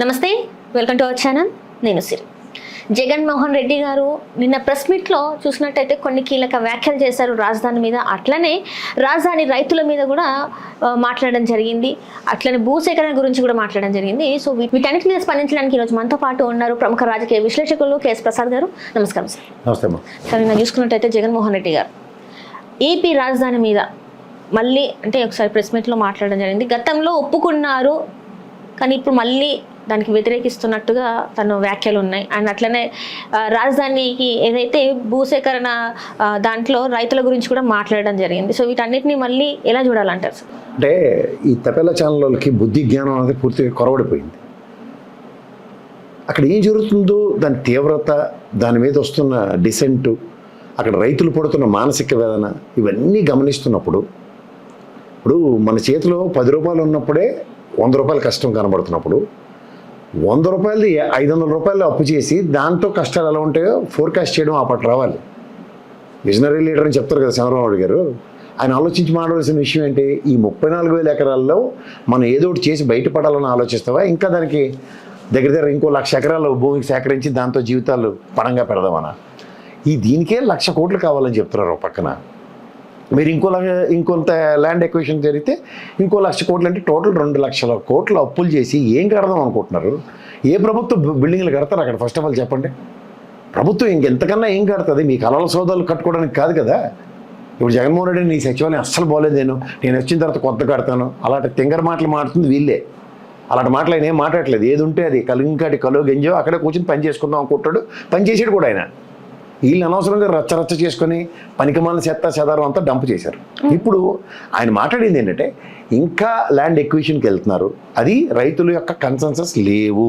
నమస్తే, welcome to our channel. నేను సిరి. జగన్మోహన్ రెడ్డి గారు నిన్న ప్రెస్ మీట్లో చూసినట్టయితే కొన్ని కీలక వ్యాఖ్యలు చేశారు రాజధాని మీద. అట్లనే రాజధాని రైతుల మీద కూడా మాట్లాడడం జరిగింది. అట్లనే భూసేకరణ గురించి కూడా మాట్లాడడం జరిగింది. సో వీటన్నిటి మీద స్పందించడానికి ఈరోజు మనతో పాటు ఉన్నారు ప్రముఖ రాజకీయ విశ్లేషకులు కేఎస్ ప్రసాద్ గారు. నమస్కారం సార్. నమస్తే. సార్, నిన్న చూసుకున్నట్టయితే జగన్మోహన్ రెడ్డి గారు ఏపీ రాజధాని మీద మళ్ళీ అంటే ఒకసారి ప్రెస్ మీట్లో మాట్లాడడం జరిగింది. గతంలో ఒప్పుకున్నారు, కానీ ఇప్పుడు మళ్ళీ దానికి వ్యతిరేకిస్తున్నట్టుగా తను వ్యాఖ్యలు ఉన్నాయి. అండ్ అట్లనే రాజధానికి ఏదైతే భూసేకరణ దాంట్లో రైతుల గురించి కూడా మాట్లాడడం జరిగింది. సో వీటన్నిటిని మళ్ళీ ఎలా చూడాలంటారు సార్? అంటే ఈ తపెల ఛానళ్ళకి బుద్ధి జ్ఞానం అనేది పూర్తిగా కొరవడిపోయింది. అక్కడ ఏం జరుగుతుందో దాని తీవ్రత, దాని మీద వస్తున్న డిసెంటు, అక్కడ రైతులు పడుతున్న మానసిక వేదన ఇవన్నీ గమనిస్తున్నప్పుడు, ఇప్పుడు మన చేతిలో 10 రూపాయలు ఉన్నప్పుడే 100 రూపాయల కష్టం కనబడుతున్నప్పుడు 100 రూపాయలది 500 రూపాయలు అప్పు చేసి దాంతో కష్టాలు ఎలా ఉంటాయో ఫోర్కాస్ట్ చేయడం అప్పటి రావాలి. విజనరీ లీడర్ అని చెప్తారు కదా చంద్రబాబు నాయుడు గారు. ఆయన ఆలోచించి మాట్లాడాల్సిన విషయం ఏంటి? ఈ 34,000 ఎకరాల్లో మనం ఏదో ఒకటి చేసి బయటపడాలని ఆలోచిస్తావా, ఇంకా దానికి దగ్గర ఇంకో 1,00,000 ఎకరాలు భూమికి సేకరించి దాంతో జీవితాలు పణంగా పెడదామనా? దీనికే 1,00,000 కోట్లు కావాలని చెప్తున్నారు పక్కన. మీరు ఇంకొంత ల్యాండ్ ఎక్విజిషన్ జరిగితే ఇంకో 1,00,000 కోట్లు, అంటే టోటల్ 2,00,000 కోట్లు అప్పులు చేసి ఏం కడదాం అనుకుంటున్నారు? ఏ ప్రభుత్వం బిల్డింగ్లు కడతారు అక్కడ? ఫస్ట్ ఆఫ్ ఆల్ చెప్పండి. ప్రభుత్వం ఇంకెంతకన్నా ఏం కడుతుంది? మీ కళల సోదాలు కట్టుకోవడానికి కాదు కదా. ఇప్పుడు జగన్మోహన్ రెడ్డి నీ సచివాలయం అస్సలు బాగోలేదు, నేను వచ్చిన తర్వాత కొత్త కడతాను, అలాంటి తింగర మాటలు మాట్లాడుతుంది వీళ్ళే. అలాంటి మాటలు ఆయన ఏం మాట్లాడలేదు. ఏది ఉంటే అది కలింకాటి కలో గెంజో అక్కడే కూర్చొని పని చేసుకుందాం అనుకుంటాడు. పని చేసాడు కూడా ఆయన. వీళ్ళు అనవసరంగా రచ్చ చేసుకొని పనికిమాలిన చెత్త చెదారం అంతా డంప్ చేశారు. ఇప్పుడు ఆయన మాట్లాడింది ఏంటంటే ఇంకా ల్యాండ్ ఎక్విజిషన్కి వెళ్తున్నారు, అది రైతుల యొక్క కన్సెన్సస్ లేవు.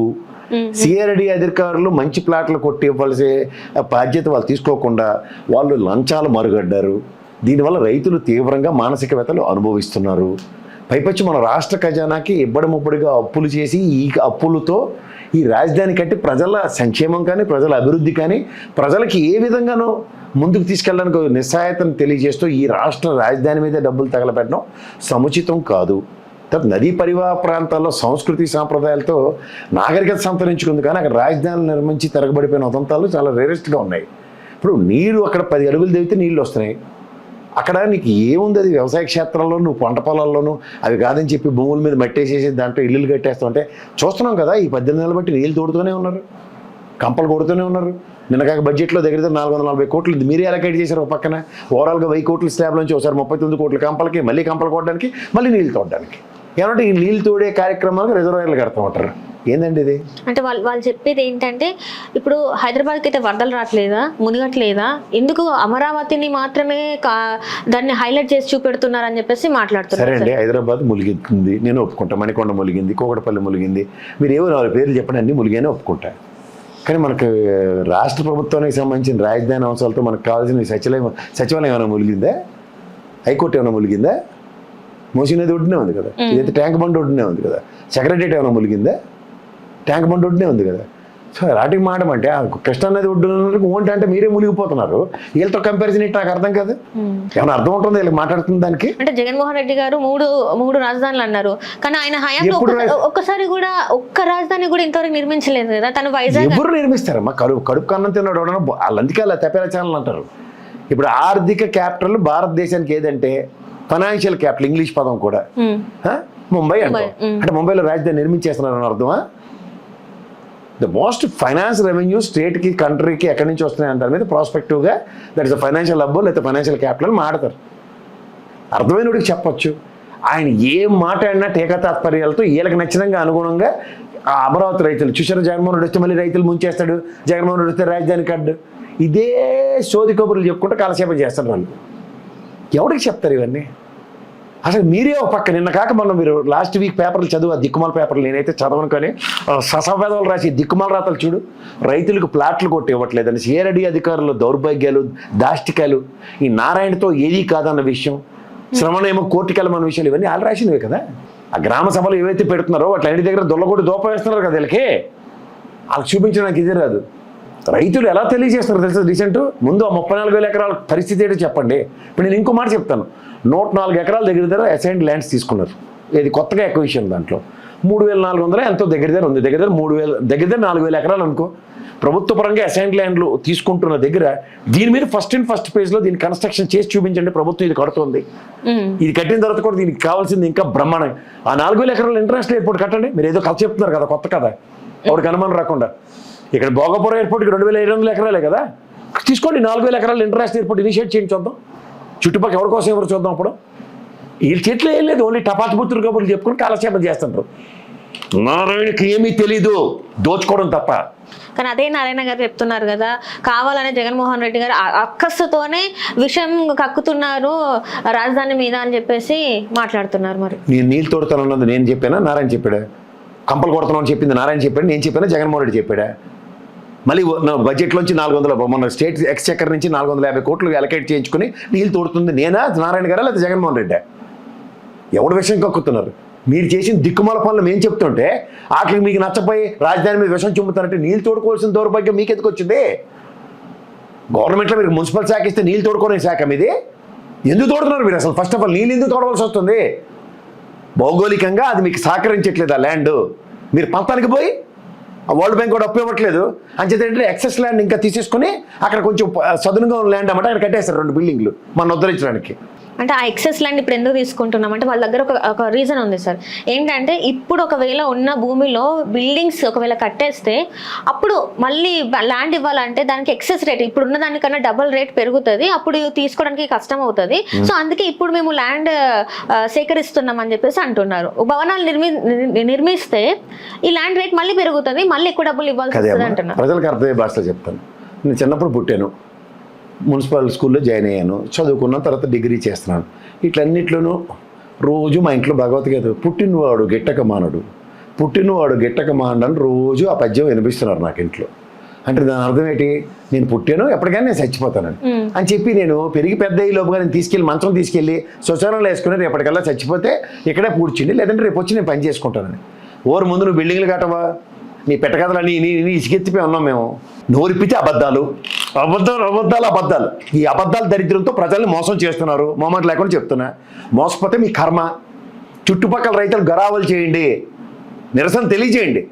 సిఆర్డి అధికారులు మంచి ప్లాట్లు కొట్టి ఇవ్వాల్సే బాధ్యత వాళ్ళు తీసుకోకుండా వాళ్ళు లంచాలు మరుగడ్డారు. దీనివల్ల రైతులు తీవ్రంగా మానసిక వ్యతలు అనుభవిస్తున్నారు. పైపచ్చి మన రాష్ట్ర ఖజానాకి ఇబ్బడముబ్బడిగా అప్పులు చేసి ఈ అప్పులతో ఈ రాజధాని కట్టి ప్రజల సంక్షేమం కానీ, ప్రజల అభివృద్ధి కానీ, ప్రజలకి ఏ విధంగానూ ముందుకు తీసుకెళ్ళడానికి నిస్సహాయతను తెలియజేస్తూ ఈ రాష్ట్ర రాజధాని మీద డబ్బులు తగలబెట్టడం సముచితం కాదు. నదీ పరివాహ ప్రాంతాల్లో సంస్కృతి సాంప్రదాయాలతో నాగరికత సంతరించుకుంది, కానీ అక్కడ రాజధానులు నిర్మించి తిరగబడిపోయిన ఉదంతాలు చాలా రేరెస్ట్గా ఉన్నాయి. ఇప్పుడు నీరు అక్కడ 10 అడుగులు దిగితే నీళ్ళు వస్తున్నాయి. అక్కడ నీకు ఏముంది? అది వ్యవసాయ క్షేత్రంలో నువ్వు పంట పొలాల్లోనూ అవి కాదని చెప్పి భూముల మీద మట్టేసేసి దాంట్లో ఇల్లులు కట్టేస్తూ ఉంటే చూస్తున్నాం కదా. ఈ 18 నెలలు బట్టి నీళ్ళు తోడుతూనే ఉన్నారు, కంపలు కొడుతూనే ఉన్నారు. నిన్నకాక బడ్జెట్లో దగ్గర 440 కోట్లు మీరే అలకేట్ చేశారు. ఒక పక్కన ఓవరాల్గా 1000 కోట్ల స్లాబ్ నుంచి ఒకసారి 39 కోట్ల కంపలకి, మళ్ళీ కంపలు కొట్టడానికి, మళ్ళీ నీళ్ళు తోడడానికి. ఏమంటే ఈ నీళ్ళు తోడే కార్యక్రమాలకు రిజర్వాయర్లు కడతా ఉంటారు. ఏందండి ఇది? అంటే వాళ్ళు చెప్పేది ఏంటంటే ఇప్పుడు హైదరాబాద్కి అయితే వరదలు రావట్లేదా, మునిగట్లేదా, ఎందుకు అమరావతిని మాత్రమే దాన్ని హైలైట్ చేసి చూపెడుతున్నారని చెప్పేసి మాట్లాడుతున్నారు. సరే అండి, హైదరాబాద్ ములిగింది, నేను ఒప్పుకుంటా. మణికొండ ములిగింది, కూకటపల్లి ములిగింది, మీరు ఏవో 4 పేర్లు చెప్పండి, అన్నీ ములిగానే ఒప్పుకుంటా. కానీ మనకు రాష్ట్ర ప్రభుత్వానికి సంబంధించిన రాజధాని అంశాలతో మనకు కావాల్సిన సచివాలయం ఏమైనా ములిగిందా? హైకోర్టు ఏమైనా ములిగిందా? మూసీ నది ఒడ్డునే ఉంది కదా. ఇదైతే ట్యాంక్ బండ్ ఒడ్డునే ఉంది కదా. సెక్రటరియట్ ఏమైనా ములిగిందా? ట్యాంక్ బండ్ ఒడ్డునే ఉంది కదా. సో రాటికి మాటమంటే కృష్ణా నది ఒడ్డు ఓంటి అంటే మీరే మునిగిపోతున్నారు. వీళ్ళతో కంపారిజన్ ఇట్లా నాకు అర్థం కాదు. ఏమైనా అర్థం ఉంటుంది వీళ్ళకి మాట్లాడుతుంది దానికి? అంటే జగన్మోహన్ రెడ్డి గారు మూడు రాజధానులు అన్నారు, కానీ ఆయన హయాంలో ఒక్కసారి కూడా ఒక్క రాజధాని కూడా ఇంతవరకు నిర్మించలేదు కదా. తను వైజాగ్ ఎవరు నిర్మిస్తారమ్మా? కడుపు కన్నం తిన్నాడు వాళ్ళు, అందుకే అలా తెపేల ఛానల్ అంటారు. ఇప్పుడు ఆర్థిక క్యాపిటల్ భారతదేశానికి ఏదంటే ఫైనాన్షియల్ క్యాపిటల్, ఇంగ్లీష్ పదం కూడా ముంబై అంటారు. అంటే ముంబైలో రాజధాని నిర్మించేస్తున్నారని అర్థమా? ద మోస్ట్ ఫైనాన్స్ రెవెన్యూ స్టేట్కి, కంట్రీకి ఎక్కడి నుంచి వస్తున్నాయి దాని మీద ప్రాస్పెక్టివ్గా that is a financial hub లేదా ఫైనాన్షియల్ క్యాపిటల్ మాడతారు. అర్థమైనడికి చెప్పొచ్చు. ఆయన ఏం మాట్లాడినా టీకా తాత్పర్యాలతో వీళ్ళకి నచ్చినంగా అనుగుణంగా అమరావతి రైతులు చూసారు. జగన్మోహన్ రెడ్డి వస్తే మళ్ళీ రైతులు ముంచేస్తాడు, జగన్మోహన్ రెడ్డి వస్తే రాజధాని కడ్డు, ఇదే సోది కబుర్లు చెప్పుకుంటే కాలక్షేపం చేస్తారు వాళ్ళు. ఎవరికి చెప్తారు ఇవన్నీ? అసలు మీరే ఒక పక్క నిన్న కాక మనం మీరు లాస్ట్ వీక్ పేపర్లు చదువు, దిక్కుమాల పేపర్లు నేనైతే చదవను, కానీ ససవేదాలు రాసి దిక్కుమాల రాతలు చూడు. రైతులకు ప్లాట్లు కొట్టి ఇవ్వట్లేదని సిఆర్డి అధికారులు దౌర్భాగ్యాలు, దాష్టికాలు, ఈ నారాయణతో ఏదీ కాదన్న విషయం, శ్రవణేమో కోర్టుకెళ్ళమన్న విషయాలు, ఇవన్నీ వాళ్ళు రాసినవే కదా. ఆ గ్రామ సభలు ఏవైతే పెడుతున్నారో వాటి అన్నిటి దగ్గర దొల్లగొట్టి దోప వేస్తున్నారు కదా వీళ్ళకి. వాళ్ళకి చూపించడానికి ఇది రాదు. రైతులు ఎలా తెలియజేస్తున్నారు తెలుసా? రీసెంట్ ముందు ఆ 34,000 ఎకరాల పరిస్థితి ఏంటో చెప్పండి. ఇప్పుడు నేను ఇంకో మాట చెప్తాను. 104 ఎకరాల దగ్గర అసైన్డ్ ల్యాండ్స్ తీసుకున్నారు. ఇది కొత్తగా ఎక్విజిషన్ దాంట్లో 3,400 ఎంతో దగ్గర ఉంది, దగ్గర 3,000 దగ్గర 4,000 ఎకరాలు అనుకో. ప్రభుత్వ పరంగా అసైన్ ల్యాండ్లు తీసుకుంటున్న దగ్గర దీని మీద ఫస్ట్ పేజ్లో దీన్ని కన్స్ట్రక్షన్ చేసి చూపించండి, ప్రభుత్వం ఇది కడుతుంది. ఇది కట్టిన తర్వాత కూడా దీనికి కావాల్సింది ఇంకా బ్రహ్మాండం. ఆ 4,000 ఎకరాలు ఇంటర్నేషనల్ ఎయిర్పోర్ట్ కట్టండి. మీరు ఏదో కథ చెప్తున్నారు కదా, కొత్త కథ, ఎవరికి అనుమానం రాకుండా. ఇక్కడ భోగపురం ఎయిర్పోర్ట్కి 2,500 ఎకరాలే కదా, తీసుకోండి. 4,000 ఎకరాలు ఇంటర్నేషనల్ ఎయిర్పోర్ట్ ఇనిషియేట్ చేయండి, చూద్దాం. చుట్టుపక్కల ఎవరి కోసం ఎవరు చూద్దాం. అప్పుడు వీళ్ళ చేతిలో ఏం లేదు, ఓన్లీ టపాచుపుత్రులు కబుర్లు చెప్పుకొని కాలక్షేపం చేస్తుంటారు. నారాయణకి ఏమీ తెలీదు, దోచుకోవడం తప్ప. కానీ అదే నారాయణ గారు చెప్తున్నారు కదా, కావాలనే జగన్మోహన్ రెడ్డి గారు అక్కస్సుతోనే విషయం కక్కుతున్నారు రాజధాని మీద అని చెప్పేసి మాట్లాడుతున్నారు. మరి నేను నీళ్ళు తోడుతానన్నది నేను చెప్పానా, నారాయణ చెప్పాడా? కంపలు కొడతానని చెప్పింది నారాయణ చెప్పాడు, నేను చెప్పానా, జగన్మోహన్ రెడ్డి చెప్పాడా? మళ్ళీ బడ్జెట్లోంచి 400, మన స్టేట్ ఎక్స్చెక్కర్ నుంచి 450 కోట్లు అలొకేట్ చేయించుకుని నీళ్ళు తోడుతుంది నేనా, నారాయణ గారా, లేదా జగన్మోహన్ రెడ్డి? ఎవడి విషయం కక్కుతున్నారు? మీరు చేసిన దిక్కుమాల పనులు మేము చెప్తుంటే ఆఖరికి మీకు నచ్చపోయి రాజధాని మీద విషం చుమ్ముతారంటే నీళ్ళు తోడుకోవాల్సిన దౌర్భాగ్యం మీకు ఎందుకు వచ్చింది? గవర్నమెంట్లో మీరు మున్సిపల్ శాఖ ఇస్తే నీళ్ళు తోడుకోనే శాఖ మీది. ఎందుకు తోడుతున్నారు మీరు అసలు? ఫస్ట్ ఆఫ్ ఆల్ నీళ్ళు ఎందుకు తోడవలసి వస్తుంది? భౌగోళికంగా అది మీకు సహకరించట్లేదు. ఆ ల్యాండ్ మీరు పంతానికి పోయి వరల్డ్ బ్యాంక్ కూడా అప్పు ఇవ్వట్లేదు. అంచేతంటే ఎక్సెస్ ల్యాండ్ ఇంకా తీసేసుకుని అక్కడ కొంచెం సదునుగా ఉన్న ల్యాండ్ అన్నమాట అక్కడ కట్టేస్తారు 2 బిల్డింగ్లు మన ఉద్ధరించడానికి. అంటే ఆ ఎక్సెస్ ల్యాండ్ ఇప్పుడు ఎందుకు తీసుకుంటున్నాం అంటే వాళ్ళ దగ్గర ఒక రీజన్ ఉంది సార్. ఏంటంటే ఇప్పుడు ఒకవేళ ఉన్న భూమిలో బిల్డింగ్స్ ఒకవేళ కట్టేస్తే అప్పుడు మళ్ళీ ల్యాండ్ ఇవ్వాలంటే దానికి ఎక్సెస్ రేట్ ఇప్పుడు ఉన్న దానికన్నా డబుల్ రేట్ పెరుగుతుంది, అప్పుడు తీసుకోవడానికి కష్టం అవుతుంది. సో అందుకే ఇప్పుడు మేము ల్యాండ్ సేకరిస్తున్నాం అని చెప్పేసి అంటున్నారు. భవనాలు నిర్మిస్తే ఈ ల్యాండ్ రేట్ మళ్ళీ పెరుగుతుంది, మళ్ళీ ఎక్కువ డబ్బులు ఇవ్వాల్సి వస్తుంది అంటున్నారు. ప్రజలకు అర్థమయ్యే భాషలో చెప్తాను. నేను చిన్నప్పుడు పుట్టాను, మున్సిపల్ స్కూల్లో జాయిన్ అయ్యాను, చదువుకున్న తర్వాత డిగ్రీ చేస్తున్నాను. ఇట్లన్నిట్లోనూ రోజు మా ఇంట్లో భగవద్గీత పుట్టినవాడు గిట్టక మానడు, పుట్టినవాడు గిట్టక మానడని రోజు ఆ పద్యం వినిపిస్తున్నారు నాకు ఇంట్లో. అంటే దాని అర్థం ఏంటి? నేను పుట్టాను, ఎప్పటికైనా నేను చచ్చిపోతానని అని చెప్పి నేను పెరిగి పెద్ద ఈ లోపుగా నేను తీసుకెళ్ళి మంచం తీసుకెళ్ళి శ్మశానంలో వేసుకుని రేపటికల్లా చచ్చిపోతే ఇక్కడే పూడ్చిండి, లేదంటే రేపు వచ్చి నేను పని చేసుకుంటానని. ఓరు ముందు నువ్వు బిల్డింగ్లు కట్టవా, నీ పెట్టకథలని నీ ఇసుకెత్తిపోయి ఉన్నాం మేము. నోరిప్పితే అబద్ధాలు. ఈ అబద్ధాల దరిద్రంతో ప్రజల్ని మోసం చేస్తున్నారు. మొహమాట లేకుండా చెప్తున్నా, మోసపోతే మీ కర్మ. చుట్టుపక్కల రైతులు గరావలు చేయండి, నిరసన తెలియజేయండి,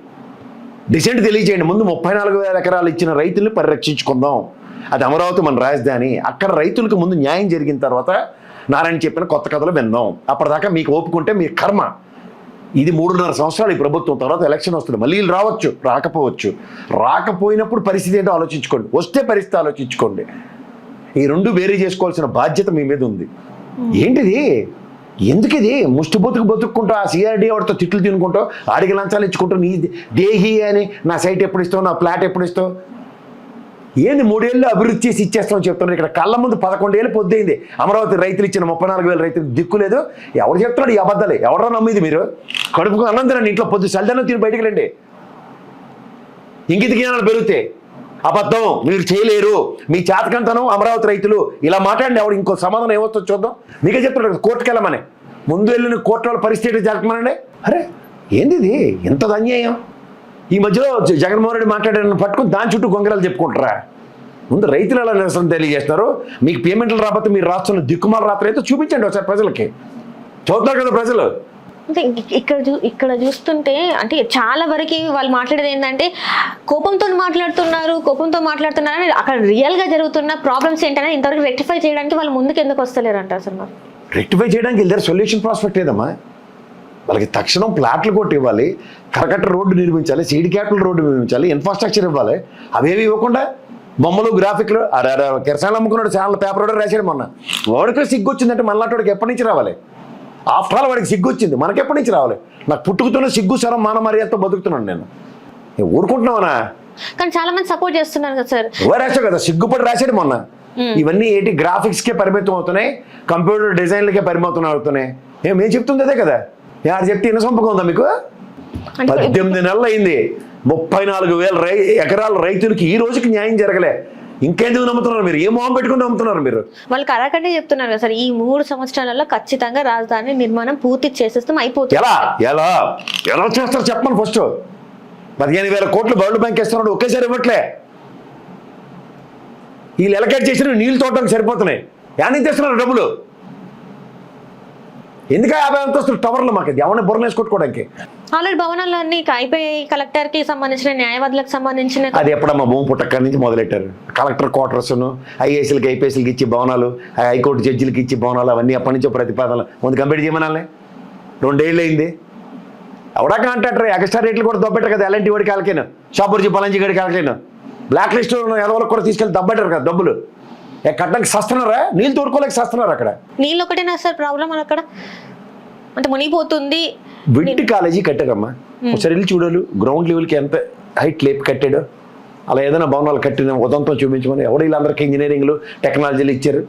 డిసెంట్ తెలియజేయండి. ముందు 34,000 ఎకరాలు ఇచ్చిన రైతుల్ని పరిరక్షించుకుందాం. అది అమరావతి మన రాజధాని. అక్కడ రైతులకు ముందు న్యాయం జరిగిన తర్వాత నారాయణ చెప్పిన కొత్త కథలు విందాం. అప్పటిదాకా మీకు ఓపుకుంటే మీ కర్మ. ఇది 3.5 సంవత్సరాలు ఈ ప్రభుత్వం, తర్వాత ఎలక్షన్ వస్తుంది, మళ్ళీ రావచ్చు, రాకపోవచ్చు. రాకపోయినప్పుడు పరిస్థితి ఏంటో ఆలోచించుకోండి, వస్తే పరిస్థితి ఆలోచించుకోండి. ఈ 2 వేరీ చేసుకోవాల్సిన బాధ్యత మీ మీద ఉంది. ఏంటిది? ఎందుకు ఇది ముష్టి బతుక్కుంటూ ఆ సిఆర్డీ వాడితో తిట్లు తినుకుంటూ ఆడికి లంచాలు ఇచ్చుకుంటూ నీ దేహి అని నా సైట్ ఎప్పుడు ఇస్తావు, నా ఫ్లాట్ ఎప్పుడు ఇస్తావు? ఏంది 3 ఏళ్ళు అభివృద్ధి చేసి ఇచ్చేస్తామని చెప్తున్నారు. ఇక్కడ కళ్ళ ముందు 11 ఏళ్ళు పొద్దుయింది. అమరావతి రైతులు ఇచ్చిన 34,000 రైతులు దిక్కు లేదు. ఎవరు చెప్తున్నాడు ఈ అబద్ధాలే? ఎవరో నమ్మేది మీరు? కడుపుకు అన్నం తినండి, ఇంట్లో పొద్దు సల్దనం తిని బయటికి రండి. ఇంకిత జ్ఞానాలు పెరిగితే అబద్ధం, మీరు చేయలేరు, మీ చేతకంతనం అమరావతి రైతులు ఇలా మాట్లాడండి. ఎవరు ఇంకో సమాధానం ఏమొస్తుందో చూద్దాం. మీకే చెప్తున్నాడు కోర్టుకు వెళ్ళమని. ముందు వెళ్ళిన కోర్టుల పరిస్థితి జరగమనండి. అరే ఏంది ఇది? ఎంత అన్యాయం! ఈ మధ్యలో జగన్మోహన్ రెడ్డి మాట్లాడారని పట్టుకుని దాని చుట్టూ గొంగరాలు చెప్పుకుంటారా? ముందు రైతులు ఎలా నిరసన తెలియజేస్తారు. మీకు పేమెంట్లు రాకపోతే మీరు రాస్తున్న దిక్కుమాల రాత్రి అయితే చూపించండి ఒకసారి ప్రజలకి. చూస్తారు కదా ప్రజలు. అంటే ఇక్కడ చూస్తుంటే అంటే చాలా వరకు వాళ్ళు మాట్లాడేది ఏంటంటే కోపంతో మాట్లాడుతున్నారు. అక్కడ రియల్గా జరుగుతున్న ప్రాబ్లమ్స్ ఏంటనే ఇంతవరకు రెక్టిఫై చేయడానికి వాళ్ళు ముందుకు ఎందుకు వస్తలేరు అంట అసలు? మరి రెక్టిఫై చేయడానికి వెళ్ళారు, సొల్యూషన్ ప్రాస్పెక్ట్ ఏదమ్మా? వాళ్ళకి తక్షణం ప్లాట్లు కొట్టి ఇవ్వాలి, కరకట్ట రోడ్డు నిర్మించాలి, సీడ్ క్యాపిటల్ రోడ్డు నిర్మించాలి, ఇన్ఫ్రాస్ట్రక్చర్ ఇవ్వాలి. అవేవి ఇవ్వకుండా బొమ్మలు గ్రాఫిక్లు కిరసాలు అమ్ముకున్నాడు, ఛానల్ పేపర్ కూడా రాశాడు మొన్న. వాడికి సిగ్గు వచ్చిందంటే మనలాంటి ఎప్పటి నుంచి రావాలి? ఆఫ్టర్ ఆల్ వాడికి సిగ్గు వచ్చింది, మనకెప్పటి నుంచి రావాలి? నాకు పుట్టుకుతున్న సిగ్గు సరం మాన మర్యాదతో బతుకుతున్నాను నేను. ఊరుకుంటున్నావనా? కానీ చాలా మంది సపోర్ట్ చేస్తున్నారు కదా సార్. రాశావు కదా, సిగ్గుపడి రాశాడు మొన్న. ఇవన్నీ ఏంటి? గ్రాఫిక్స్కే పరిమితం అవుతున్నాయి, కంప్యూటర్ డిజైన్లకే పరిమితం అవుతున్నాయి. ఏం చెప్తుంది అదే కదా. యారు చెప్తే ఇన్న సంపకం ఉందా మీకు? 18 నెలలు అయింది, 34,000 ఎకరాల రైతులకి ఈ రోజుకి న్యాయం జరగలే. ఇంకెందుకు నమ్ముతున్నారు మీరు? ఏ మొహం పెట్టుకుని నమ్ముతున్నారు మీరు? వాళ్ళు కరాకంటే చెప్తున్నారు కదా సార్, ఈ 3 సంవత్సరాలలో ఖచ్చితంగా రాజధాని నిర్మాణం పూర్తి చేసేస్తాం అయిపోతుంది. ఎలా చేస్తారు చెప్పమని ఫస్ట్. 15,000 కోట్లు వరల్డ్ బ్యాంక్ ఇస్తున్నాడు, ఒకేసారి ఇవ్వట్లే. వీళ్ళు ఎలకేట్ చేసిన నీళ్ళు తోటలకు సరిపోతున్నాయి. యాని తెస్తున్నారు డబ్బులు? ఎందుకు 50 అంతస్తులు టవర్లు మాకు ఎవరిని బుర్రలు వేసుకొట్టుకోవడానికి? ఆల్రెడీ భవనాలన్నీ అయిపోయాయి. కలెక్టర్కి సంబంధించిన, న్యాయవాదులకు సంబంధించిన అది ఎప్పుడమ్మా భూమి పుట్టక్క నుంచి మొదలెట్టారు. కలెక్టర్ క్వార్టర్స్ను ఐఏఎస్లకి ఐపీఎస్లకి ఇచ్చి భవనాలు, హైకోర్టు జడ్జిలకి ఇచ్చి భవనాలు, అవన్నీ ఎప్పటి నుంచో ప్రతిపాదనలు ముందు కంప్లీట్ చేయమనాలే. 2 ఏళ్ళు అయింది. ఎవడా కాంట్రాక్టర్ ఎక్స్ట్రా రేట్లు కూడా దొబ్బెట్టారు కదా, ఎలాంటి వాడికి కాలకేను, షాపూర్జీ పలంజీ గడికి కాలకేను, బ్లాక్ లిస్ట్ ఎదవలకు కూడా తీసుకెళ్ళి దబ్బెట్టారు కదా డబ్బులు. కట్టడానికి సస్తున్నారా? నీళ్ళు తోడుకోలేక సస్తున్నారు. అక్కడ నీళ్ళు ఒకటేనా సార్ ప్రాబ్లం? అక్కడ అంటే మునిగిపోతుంది. విట్టి కాలేజీ కట్టారమ్మా, ఒకసారి వెళ్ళి చూడాలి గ్రౌండ్ లెవెల్కి ఎంత హైట్ లేపి కట్టాడు. అలా ఏదైనా భవనాలు కట్టిన ఉదంతం చూపించమని ఎవరు వీళ్ళందరికీ ఇంజనీరింగ్లు టెక్నాలజీలు ఇచ్చారు.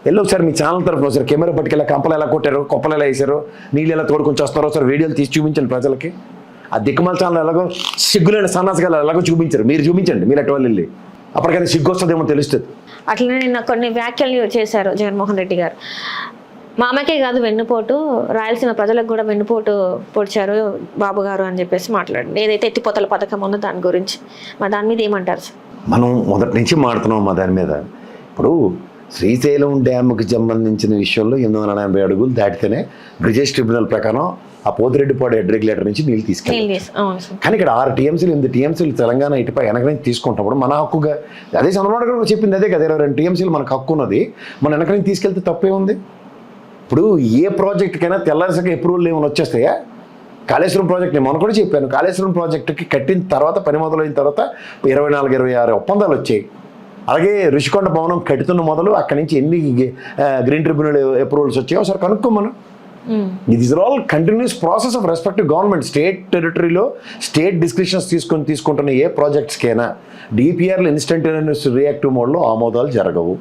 వెళ్ళి ఒకసారి మీ ఛానల్ తరఫున ఒకసారి కెమెరా పట్టుకెళ్ళి కంపలు ఎలా కొట్టారు, కొప్పలు ఎలా వేసారు, నీళ్ళు ఎలా తోడుకొని వస్తారో ఒకసారి వీడియోలు తీసి చూపించండి ప్రజలకి. ఆ దిక్కుమాల ఛానల్ ఎలాగో సిగ్గులేని సన్నాసగాలు ఎలాగో చూపించారు, మీరు చూపించండి. మీరు అటు వాళ్ళు వెళ్ళి అప్పటికైనా సిగ్గు వస్తుందేమో తెలుస్తుంది. అట్లనే నిన్న కొన్ని వ్యాఖ్యలు చేశారు జగన్మోహన్ రెడ్డి గారు. మామకే కాదు వెన్నుపోటు, రాయలసీమ ప్రజలకు కూడా వెన్నుపోటు పొడిచారు బాబు గారు అని చెప్పేసి మాట్లాడండి. ఏదైతే ఎత్తిపోతల పథకం ఉందో దాని గురించి, మరి దాని మీద ఏమంటారు సార్? మనం మొదటి నుంచి మాడుతున్నాం మా దాని మీద. ఇప్పుడు శ్రీశైలం డ్యామ్కి సంబంధించిన విషయంలో 880 అడుగులు దాటితేనే బ్రిజేష్ ట్రిబ్యునల్ ప్రకారం ఆ పోతిరెడ్డిపాడు హెడ్ రెగ్యులేటర్ నుంచి నీళ్ళు తీసుకెళ్ళి, కానీ ఇక్కడ 6 టీఎంసీలు 8 టీఎంసీలు తెలంగాణ ఇటుపై వెనక నుంచి తీసుకుంటున్నప్పుడు మన హక్కుగా అదే చంద్రబాబు గారు చెప్పింది అదే కదా, 22 టీఎంసీలు మనకు హక్కు ఉన్నది, మన వెనక నుంచి తీసుకెళ్తే తప్పే ఉంది. ఇప్పుడు ఏ ప్రాజెక్టుకైనా తెల్లారిసరికి అప్రూవల్ ఏమైనా వచ్చేస్తాయా? కాళేశ్వరం ప్రాజెక్ట్ నేను మొన్న కూడా చెప్పాను, కాళేశ్వరం ప్రాజెక్టుకి కట్టిన తర్వాత పని మొదలైన తర్వాత 24-26 ఒప్పందాలు వచ్చాయి. అలాగే రుషికొండ భవనం కట్టుతున్న మొదలు అక్కడి నుంచి ఎన్ని గ్రీన్ ట్రిబ్యునల్ అప్రూవల్స్ వచ్చాయో ఒకసారి కనుక్కోమను. ఇది is all continuous process of respect government. State టెరిటరీలో స్టేట్ డిస్క్రిప్షన్స్ తీసుకుంటున్న ఏ ప్రాజెక్ట్స్కైనా డిపిఆర్లు ఇన్స్టంటేనియస్ రియాక్టివ్ మోడ్లో ఆమోదాలు జరగవు.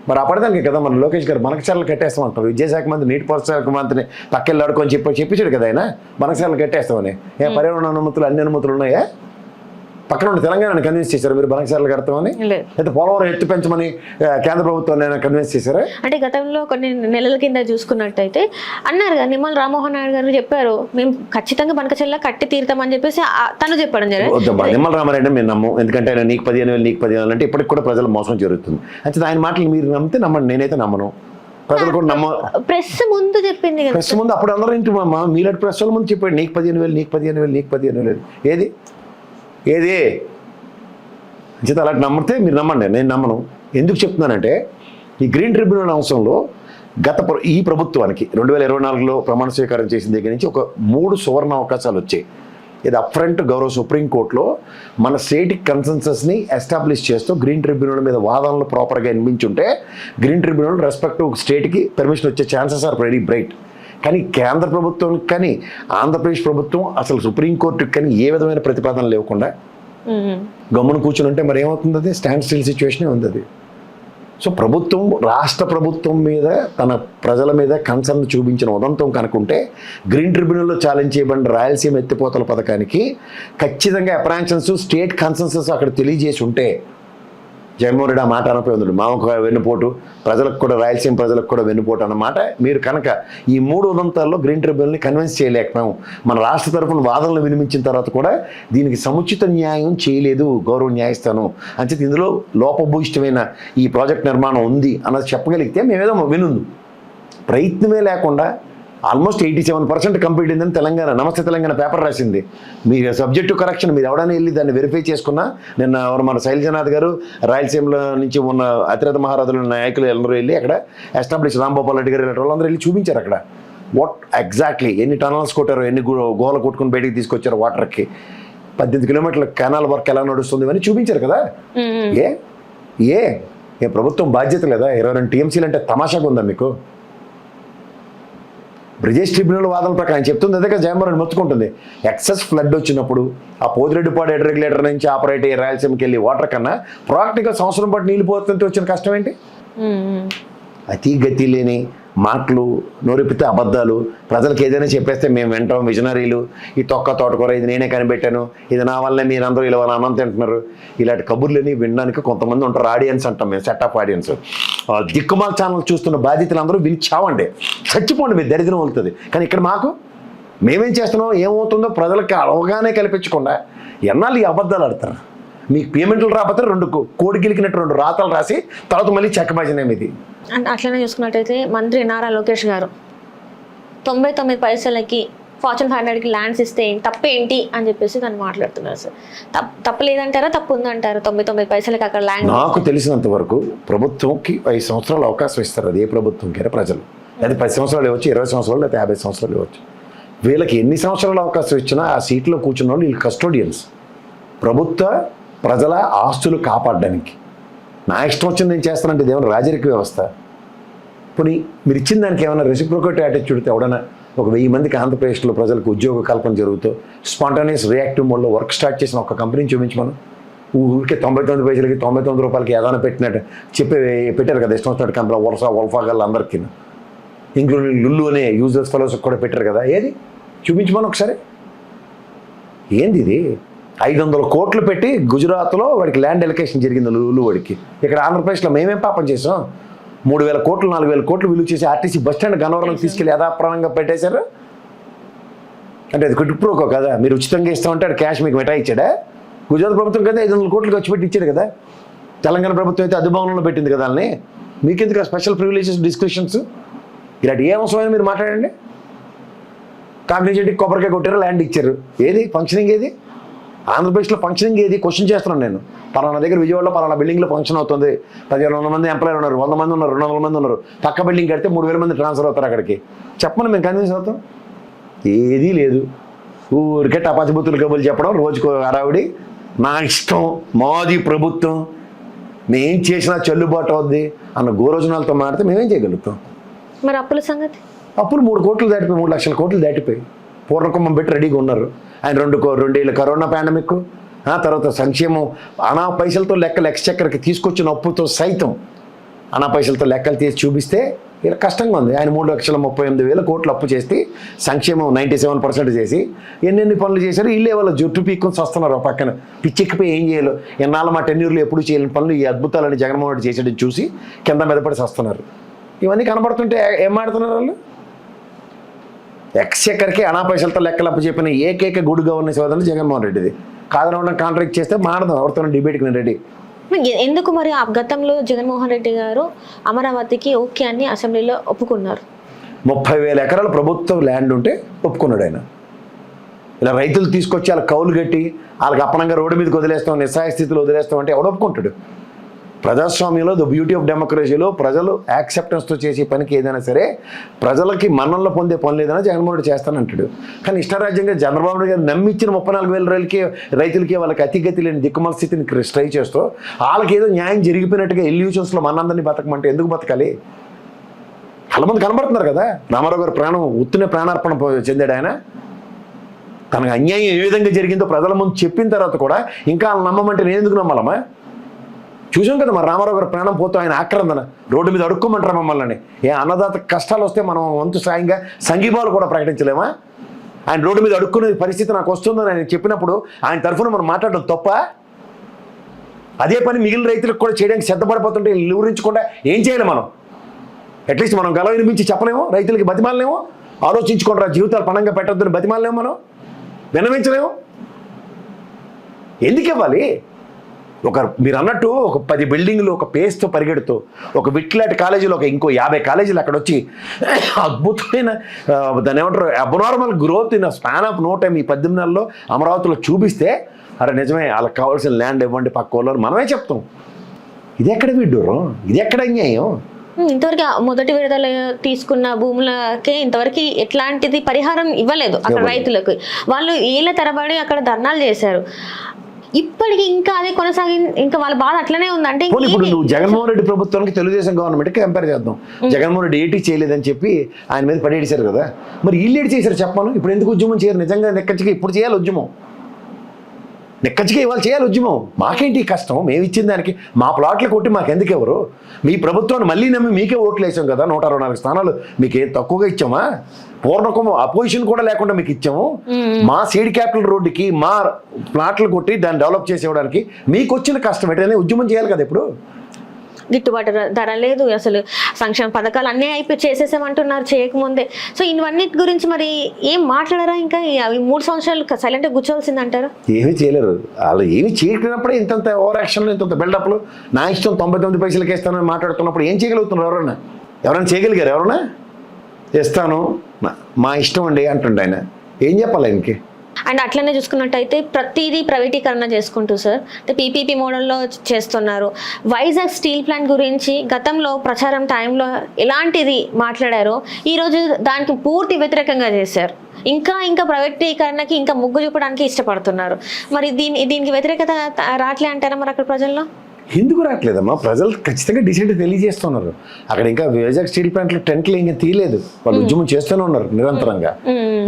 మరి అప్పటిదానికి కదా మన లోకేష్ గారు బనకచర్లు కట్టేస్తామంటారు. విద్యాశాఖ మంత్రి నీటిపారుదల మంత్రిని పక్కెళ్ళి ఆడుకొని చెప్పించాడు కదా ఆయన, బనకచర్లు కట్టేస్తామని. పర్యావరణ అనుమతులు అన్ని అనుమతులు ఉన్నాయా? పక్కన ఉండి తెలంగాణని కన్విన్స్ చేశారు మీరు బనకచర్లు కడతామని, అయితే పోలవరం ఎత్తు పెంచమని కేంద్ర ప్రభుత్వాన్ని కన్విన్స్ చేశారా? అంటే గతంలో కొన్ని నెలల కింద చూసుకున్నట్టయితే అన్నారు కదా, నిమ్మల రామ్మోహన్ నాయుడు గారు చెప్పారు మేము ఖచ్చితంగా బనకచర్ల కట్టి తీరుతామని చెప్పేసి తను చెప్పడం జరిగింది. నిమ్మల రామారెడ్డి మేము నమ్మం, ఎందుకంటే ఆయన నీకు 15,000 అంటే ఇప్పటికి కూడా ప్రజలు మోసం జరుగుతుంది. అంటే ఆయన మాటలు మీరు నమ్మితే నమ్మండి, నేనైతే నమ్మను. ప్రజలు కూడా ప్రెస్ ముందు చెప్పింది కదా, ప్రెస్ ముందు అప్పుడు అందరూ ఇంటి మీలాంటి ప్రెస్ వాళ్ళ ముందు చెప్పాడు నీకు 15,000 నీకు 15,000 నీకు 15,000. ఏది అంచేత అలాంటి నమ్మితే మీరు నమ్మండి, నేను నమ్మను. ఎందుకు చెప్తున్నానంటే ఈ గ్రీన్ ట్రిబ్యునల్ అంశంలో ఈ ప్రభుత్వానికి 2024లో ప్రమాణ స్వీకారం చేసిన దగ్గర నుంచి ఒక 3 సువర్ణ అవకాశాలు వచ్చాయి. ఇది అప్ఫ్రంట్ గౌరవ సుప్రీంకోర్టులో మన స్టేట్ కన్సెన్సస్ని ఎస్టాబ్లిష్ చేస్తూ గ్రీన్ ట్రిబ్యునల్ మీద వాదనలు ప్రాపర్గా వినిపించుంటే గ్రీన్ ట్రిబ్యునల్ రెస్పెక్టివ్ స్టేట్కి పర్మిషన్ వచ్చే ఛాన్సెస్ ఆర్ వెరీ బ్రైట్. కానీ కేంద్ర ప్రభుత్వానికి కానీ ఆంధ్రప్రదేశ్ ప్రభుత్వం అసలు సుప్రీంకోర్టుకి కానీ ఏ విధమైన ప్రతిపాదన లేకుండా గమ్మున కూర్చుని ఉంటే మరి ఏమవుతుంది? అది స్టాండ్ స్టిల్ సిచ్యువేషనే ఉంది అది. సో ప్రభుత్వం రాష్ట్ర ప్రభుత్వం మీద తన ప్రజల మీద కన్సర్న్ చూపించిన ఉదంతం కనుకుంటే గ్రీన్ ట్రిబ్యునల్లో ఛాలెంజ్ చేయబడిన రాయలసీమ ఎత్తిపోతల పథకానికి ఖచ్చితంగా అప్రాన్షన్స్ స్టేట్ కన్సెన్సస్ అక్కడ తెలియజేసి ఉంటే జగన్మోహన్ రెడ్డి ఆ మాట అనపోయి ఉంది. మామకు వెన్నుపోటు, ప్రజలకు కూడా రాయలసీమ ప్రజలకు కూడా వెన్నుపోటు అన్నమాట. మీరు కనుక ఈ 3 ఉదంతాల్లో గ్రీన్ ట్రిబ్యునల్ని కన్విన్స్ చేయలేకపోయాము. మన రాష్ట్ర తరఫున వాదనలు వినిపించిన తర్వాత కూడా దీనికి సముచిత న్యాయం చేయలేదు గౌరవ న్యాయస్థానం. అంచేత ఇందులో లోపభూయిష్టమైన ఈ ప్రాజెక్ట్ నిర్మాణం ఉంది అన్నది చెప్పగలిగితే మేమేదో వినుందు. ప్రయత్నమే లేకుండా ఆల్మోస్ట్ 87% కంప్లీట్ అయిందని తెలంగాణ నమస్తే తెలంగాణ పేపర్ రాసింది. మీ సబ్జెక్టు కరెక్షన్ మీరు ఎవడైనా వెళ్ళి దాన్ని వెరిఫై చేసుకున్నా, నిన్న మన శైలజనాథ్ గారు రాయలసీమలో నుంచి ఉన్న అతిరథ మహారాజుల నాయకులు అందరూ వెళ్ళి అక్కడ ఎస్టాబ్లిష్ రాంభూపాల్ రెడ్డి గారు వాళ్ళందరూ వెళ్ళి చూపించారు అక్కడ వాట్ ఎగ్జాక్ట్లీ ఎన్ని టనల్స్ కొట్టారో, ఎన్ని గోల కొట్టుకుని బయటికి తీసుకొచ్చారు వాటర్కి, 18 కిలోమీటర్ల కెనాల్ వర్క్ ఎలా నడుస్తుంది అని చూపించారు కదా. ఏ ప్రభుత్వం బాధ్యత లేదా? 22 టీఎంసీలు అంటే తమాషాగా ఉందా మీకు? బ్రిజేష్ ట్రిబ్యునల్ వాదన ప్రకారం చెప్తుంది అదే కదా, జగన్మోహన్ రెడ్డి మొత్తుకుంటుంది. ఎక్సెస్ ఫ్లడ్ వచ్చినప్పుడు ఆ పోతిరెడ్డిపాడు హెడ్ రెగ్యులేటర్ నుంచి ఆపరేట్ అయ్యే రాయలసీమకి వెళ్ళి వాటర్ కన్నా ప్రాక్టికల్గా సంవత్సరం పాటు నీళ్ళు పోతుంటే వచ్చిన కష్టం ఏంటి? అతి గతి లేని మాటలు, నోరిపితే అబద్ధాలు, ప్రజలకు ఏదైనా చెప్పేస్తే మేము వింటాం, విజనరీలు, ఈ తోటకూర ఇది నేనే కనిపెట్టాను, ఇది నా వల్లే మీరందరూ ఇలా అన్నం తింటున్నారు, ఇలాంటి కబుర్లని వినడానికి కొంతమంది ఉంటారు. ఆడియన్స్ అంటాం మేము, సెట్ ఆఫ్ ఆడియన్స్. దిక్కుమాల ఛానల్ చూస్తున్న బాధ్యతలు అందరూ విని చావండి, చచ్చిపోండి, మీరు దరిద్రం వెళ్తుంది. కానీ ఇక్కడ మాకు మేమేం చేస్తున్నాం, ఏమవుతుందో ప్రజలకి అవగాహన కల్పించకుండా ఎన్నాళ్ళు ఈ అబద్ధాలు ఆడతారు. మీకు పేమెంట్లు రాకపోతే 2 కోడి గిలికినట్టు 2 రాతలు రాసి తర్వాత మళ్ళీ చెక్కబాజనే ఇది. అండ్ అట్లనే చూసుకున్నట్టయితే మంత్రి నారా లోకేష్ గారు 99 పైసలకి ఫార్చ్యూన్ 500కి ల్యాండ్స్ ఇస్తే తప్పేంటి అని చెప్పేసి తను మాట్లాడుతున్నారు సార్. తప్పు లేదంటారా, తప్పు ఉందంటారా? 99 పైసలకి అక్కడ ల్యాండ్. నాకు తెలిసినంత వరకు ప్రభుత్వంకి 5 సంవత్సరాలు అవకాశం ఇస్తారు. అది ఏ ప్రభుత్వంకైనా ప్రజలు, అది 10 సంవత్సరాలు ఇవ్వచ్చు, 20 సంవత్సరాలు, లేదా 50 సంవత్సరాలు ఇవ్వచ్చు. వీళ్ళకి ఎన్ని సంవత్సరాలు అవకాశం ఇచ్చినా ఆ సీట్లో కూర్చున్న వాళ్ళు వీళ్ళు కస్టోడియన్స్, ప్రభుత్వ ప్రజల ఆస్తులు కాపాడడానికి. నా ఇష్టం వచ్చింది నేను చేస్తానంటే ఇదేమైనా రాజరిక వ్యవస్థ? పోనీ మీరు ఇచ్చిన దానికి ఏమైనా రెసిప్రోకేట్ యాటిట్యూడ్తో ఎవడైనా ఒక 1000 మందికి ఆంధ్రప్రదేశ్లో ప్రజలకు ఉద్యోగ కల్పన జరుగుతూ స్పాంటానియస్ రియాక్టివ్ మోడ్లో వర్క్ స్టార్ట్ చేసిన ఒక కంపెనీని చూపించి మనం ఊరికే 99 పైసలకి 99 రూపాయలకి ఏదైనా పెట్టినట్టు పెట్టారు కదా ఇష్టం వచ్చినట్టు కంపెనీ వల్ఫాగల్ అందరికీ, ఇంక్లూడింగ్ లుల్లు అనే యూజర్స్ ఫెలోస్ కూడా పెట్టారు కదా. ఏది చూపించమని ఒకసారి. ఏంది ఇది? 500 కోట్లు పెట్టి గుజరాత్లో వాడికి ల్యాండ్ ఎలకేషన్ జరిగింది లుల్లు వాడికి. ఇక్కడ ఆంధ్రప్రదేశ్లో మేమేం పాపం చేసాం? 3000 కోట్లు 4000 కోట్లు విలువ చేసి ఆర్టీసీ బస్ స్టాండ్ గన్నవరం తీసుకెళ్ళి యథాప్రాణంగా పెట్టేశారు. అంటే అది కుటుంబం కదా, మీరు ఉచితంగా ఇస్తామంటే అది క్యాష్ మీకు మిఠాయి ఇచ్చాడా? గుజరాత్ ప్రభుత్వం కదా 500 కోట్లు ఖర్చు పెట్టి ఇచ్చాడు కదా. తెలంగాణ ప్రభుత్వం అయితే అధిభవనంలో పెట్టింది కదా వాళ్ళని. మీకెందుకు స్పెషల్ ప్రివిలేజెస్ డిస్కషన్స్? ఇలాంటి ఏ అవసరమైన మీరు మాట్లాడండి. కాగ్నిజెంట్కి కొబ్బరికాయ కొట్టారు, ల్యాండ్ ఇచ్చారు. ఏది ఫంక్షనింగ్? ఏది ఆంధ్రప్రదేశ్లో ఫంక్షనింగ్? ఏది క్వశ్చన్ చేస్తున్నాను నేను. పలానా దగ్గర విజయవాడలో పలానా బిల్డింగ్లో ఫంక్షన్ అవుతుంది, 1500 మంది ఎంప్లాయర్ ఉన్నారు, 100 మంది ఉన్నారు, 200 మంది ఉన్నారు, పక్క బిల్డింగ్ కడితే 3000 మంది ట్రాన్స్ఫర్ అవుతారు అక్కడికి. చెప్పండి, మేము కన్విన్స్ అవుతాం. ఏదీ లేదు. ఊరికే టపాచిబుత్తులు కబుర్లు చెప్పడం, రోజుకో హడావిడి. నా ఇష్టం, మాది ప్రభుత్వం, మేం చేసినా చెల్లుబాటు అవుద్ది అన్న గోరోజనాలతో మాడితే మేమేం చేయగలుగుతాం? మరి అప్పుల సంగతి? అప్పులు 3 కోట్లు దాటిపోయి, 3 లక్షల కోట్లు దాటిపోయి పూర్ణకుంభం పెట్టి రెడీగా ఉన్నారు. ఆయన 2 ఏళ్ళ కరోనా పాండమిక్, తర్వాత సంక్షేమం, అనా పైసలతో లెక్కలు ఎక్స్చెక్కర్కి తీసుకొచ్చిన అప్పుతో సైతం అనా పైసలతో లెక్కలు తీసి చూపిస్తే ఇలా కష్టంగా ఉంది. ఆయన 3,38,000 కోట్లు అప్పు చేసి సంక్షేమం 97% చేసి ఎన్నెన్ని పనులు చేశారు. ఇల్లే వాళ్ళ జుట్టు పీక్కొని వస్తున్నారు పక్కన. పిచ్చెక్కిపోయి ఏం చేయాలో, ఎన్నాళ్ళు మా టెన్యూర్లు ఎప్పుడు చేయలేని పనులు ఈ అద్భుతాలని జగన్మోహన్ రెడ్డి చేసేటది చూసి కింద మీదపడి వస్తున్నారు. ఇవన్నీ కనబడుతుంటే ఏం మాడుతున్నారు వాళ్ళు? ఎక్స్చెక్కర్కి అనా పైసలతో లెక్కలు అప్పు చెప్పిన ఏకైక గుడ్ గవర్నెన్స్ ఏదంటే జగన్మోహన్ రెడ్డిది. కాదనకుండా కాంట్రాక్ట్ చేస్తే మాడదాం, ఎవరితో డిబేట్కి నేను రెడీ. ఎందుకు మరి ఆ గతంలో జగన్మోహన్ రెడ్డి గారు అమరావతికి ఓకే అని అసెంబ్లీలో ఒప్పుకున్నారు? 30,000 ఎకరాల ప్రభుత్వ ల్యాండ్ ఉంటే ఒప్పుకున్నాడు ఆయన. ఇలా రైతులు తీసుకొచ్చి వాళ్ళకి కౌలు కట్టి వాళ్ళకి అప్పనంగా రోడ్డు మీదకి వదిలేస్తాం, నిస్సహాయ స్థితిలో వదిలేస్తాం అంటే ఎవడు ఒప్పుకుంటాడు? ప్రజాస్వామ్యంలో ద బ్యూటీ ఆఫ్ డెమోక్రసీలో ప్రజలు యాక్సెప్టెన్స్తో చేసే పనికి ఏదైనా సరే ప్రజలకి మన్ననలో పొందే పనులు ఏదైనా జగన్మోహన్ రెడ్డి చేస్తానంటాడు. కానీ ఇష్టారాజ్యంగా చంద్రబాబు నాయుడు గారు నమ్మిచ్చిన 34,000 రైతులకి వాళ్ళకి అతిగతి లేని దిక్కుమాల స్థితిని ట్రై చేస్తూ వాళ్ళకి ఏదో న్యాయం జరిగిపోయినట్టుగా ఎల్యూషన్స్లో మనందరినీ బతకమంటే ఎందుకు బతకాలి? చాలా మంది కనబడుతున్నారు కదా. రామారావు గారు ప్రాణం ఉత్తునే ప్రాణార్పణ చెందాడు ఆయన. తనకు అన్యాయం ఏ విధంగా జరిగిందో ప్రజల ముందు చెప్పిన తర్వాత కూడా ఇంకా వాళ్ళు నమ్మమంటే నేను ఎందుకు నమ్మాలమ్మా? చూసాం కదా మరి రామారావు గారు ప్రాణం పోతూ ఆయన ఆక్రందన రోడ్డు మీద అడుక్కోమంటారా మమ్మల్ని? ఏ అన్నదాత కష్టాలు వస్తే మనం వంతు సాయంగా సంఘీభావాలు కూడా ప్రకటించలేమా? ఆయన రోడ్డు మీద అడుక్కునే పరిస్థితి నాకు వస్తుందని ఆయన చెప్పినప్పుడు ఆయన తరఫున మనం మాట్లాడడం తప్ప? అదే పని మిగిలిన రైతులకు కూడా చేయడానికి సిద్ధపడిపోతుంటే వివరించకుండా ఏం చేయాలి మనం? అట్లీస్ట్ మనం గల వినిపించి చెప్పలేమో, రైతులకి బతిమాలలేమో, ఆలోచించుకుంటారా జీవితాలు పణంగా పెట్టొద్దని బతిమాలలేమో, మనం వినవించలేము. ఎందుకు ఇవ్వాలి? మీరు అన్నట్టు ఒక 10 బిల్డింగ్లు ఒక పేస్తో పరిగెడుతూ ఒక విట్లాంటి కాలేజీలో ఇంకో 50 కాలేజీలు అక్కడ వచ్చి అద్భుతమైన దాని ఏమంటారు abnormal growth in span of no time ఈ 18 నెలల్లో అమరావతిలో చూపిస్తే అరే నిజమే వాళ్ళకి కావాల్సిన ల్యాండ్ ఇవ్వండి పక్క వాళ్ళు మనమే చెప్తాం. ఇది ఎక్కడ విడ్డూరం? ఇది ఎక్కడ అన్యాయం? ఇంతవరకు మొదటి విడుదల తీసుకున్న భూములకే ఇంతవరకు ఎట్లాంటిది పరిహారం ఇవ్వలేదు అక్కడ రైతులకు. వాళ్ళు ఏళ్ళ తరబడి అక్కడ ధర్నాలు చేశారు. ఇప్పటికి ఇంకా అదే కొనసాగి ఇంకా వాళ్ళ బాధ అట్లనే ఉందంటే ఇప్పుడు నువ్వు జగన్మోహన్ రెడ్డి ప్రభుత్వానికి తెలుగుదేశం గవర్నమెంట్కి కంపేర్ చేద్దాం. జగన్మోహన్ రెడ్డి ఏటీ చేయలేదని చెప్పి ఆయన మీద పడేసారు కదా, మరి వీళ్ళు ఏటి చేశారు చెప్పాను. ఇప్పుడు ఎందుకు ఉద్యమం చేయరు? నిజంగా నెక్కచ్చిగా ఇప్పుడు చేయాలి ఉద్యమం, నెక్కచ్చిగా ఇవాళ చేయాలి ఉద్యమం. మాకేంటి కష్టం? మేము ఇచ్చిన దానికి మా ప్లాట్లు కొట్టి మాకెందుకు ఎవరు? మీ ప్రభుత్వాన్ని మళ్ళీ నమ్మి మీకే ఓట్లు వేసాం కదా, 164 స్థానాలు మీకు ఏం తక్కువగా ఇచ్చామా? పూర్ణకం అపోజిషన్ కూడా లేకుండా మీకు ఇచ్చాము. మా సీడ్ క్యాపిటల్ రోడ్డుకి మా ప్లాట్లు కొట్టి దాన్ని డెవలప్ చేసి ఇవ్వడానికి మీకు వచ్చిన కష్టం ఏంటనే ఉద్యమం చేయాలి కదా. ఇప్పుడు గిట్టుబాటు ధర లేదు, అసలు సంక్షేమ పథకాలు అన్నీ అయిపోయి చేసేసామంటున్నారు చేయకముందే. సో ఇవన్నిటి గురించి మరి ఏం మాట్లాడారా? ఇంకా అవి 3 సంవత్సరాలు సైలెంట్గా కూర్చోవలసింది అంటారు. ఏమీ చేయలేరు వాళ్ళు. ఏమి చేయకపోయినప్పుడే ఇంతంత ఓవర్ యాక్షన్లు, ఇంతంత బిల్డప్లు. నా ఇష్టం 99 పైసలకి ఇస్తానని మాట్లాడుతున్నప్పుడు ఏం చేయగలుగుతున్నారు? ఎవరైనా చేయగలిగారు? ఎవరన్నా ఇస్తాను మా ఇష్టం అండి అంటుండే ఆయన. ఏం చెప్పాలి ఆయనకి? అండ్ అట్లనే చూసుకున్నట్టయితే ప్రతిదీ ప్రైవేటీకరణ చేసుకుంటూ సార్ అంటే పీపీపీ మోడల్లో చేస్తున్నారు. వైజాగ్ స్టీల్ ప్లాంట్ గురించి గతంలో ప్రచారం టైంలో ఎలాంటిది మాట్లాడారో ఈరోజు దానికి పూర్తి వ్యతిరేకంగా చేశారు. ఇంకా ప్రైవేటీకరణకి ఇంకా మొగ్గు చూపడానికి ఇష్టపడుతున్నారు. మరి దీనికి వ్యతిరేకత రావట్లే అంటారా మరి అక్కడ ప్రజల్లో? ఎందుకు రావట్లేదమ్మా? ప్రజలు ఖచ్చితంగా డిసైడ్ తెలియజేస్తున్నారు. అక్కడ ఇంకా వైజాగ్ స్టీల్ ప్లాంట్లో టెంట్లు ఇంకా తీయలేదు, వాళ్ళు ఉద్యమం చేస్తూనే ఉన్నారు నిరంతరంగా.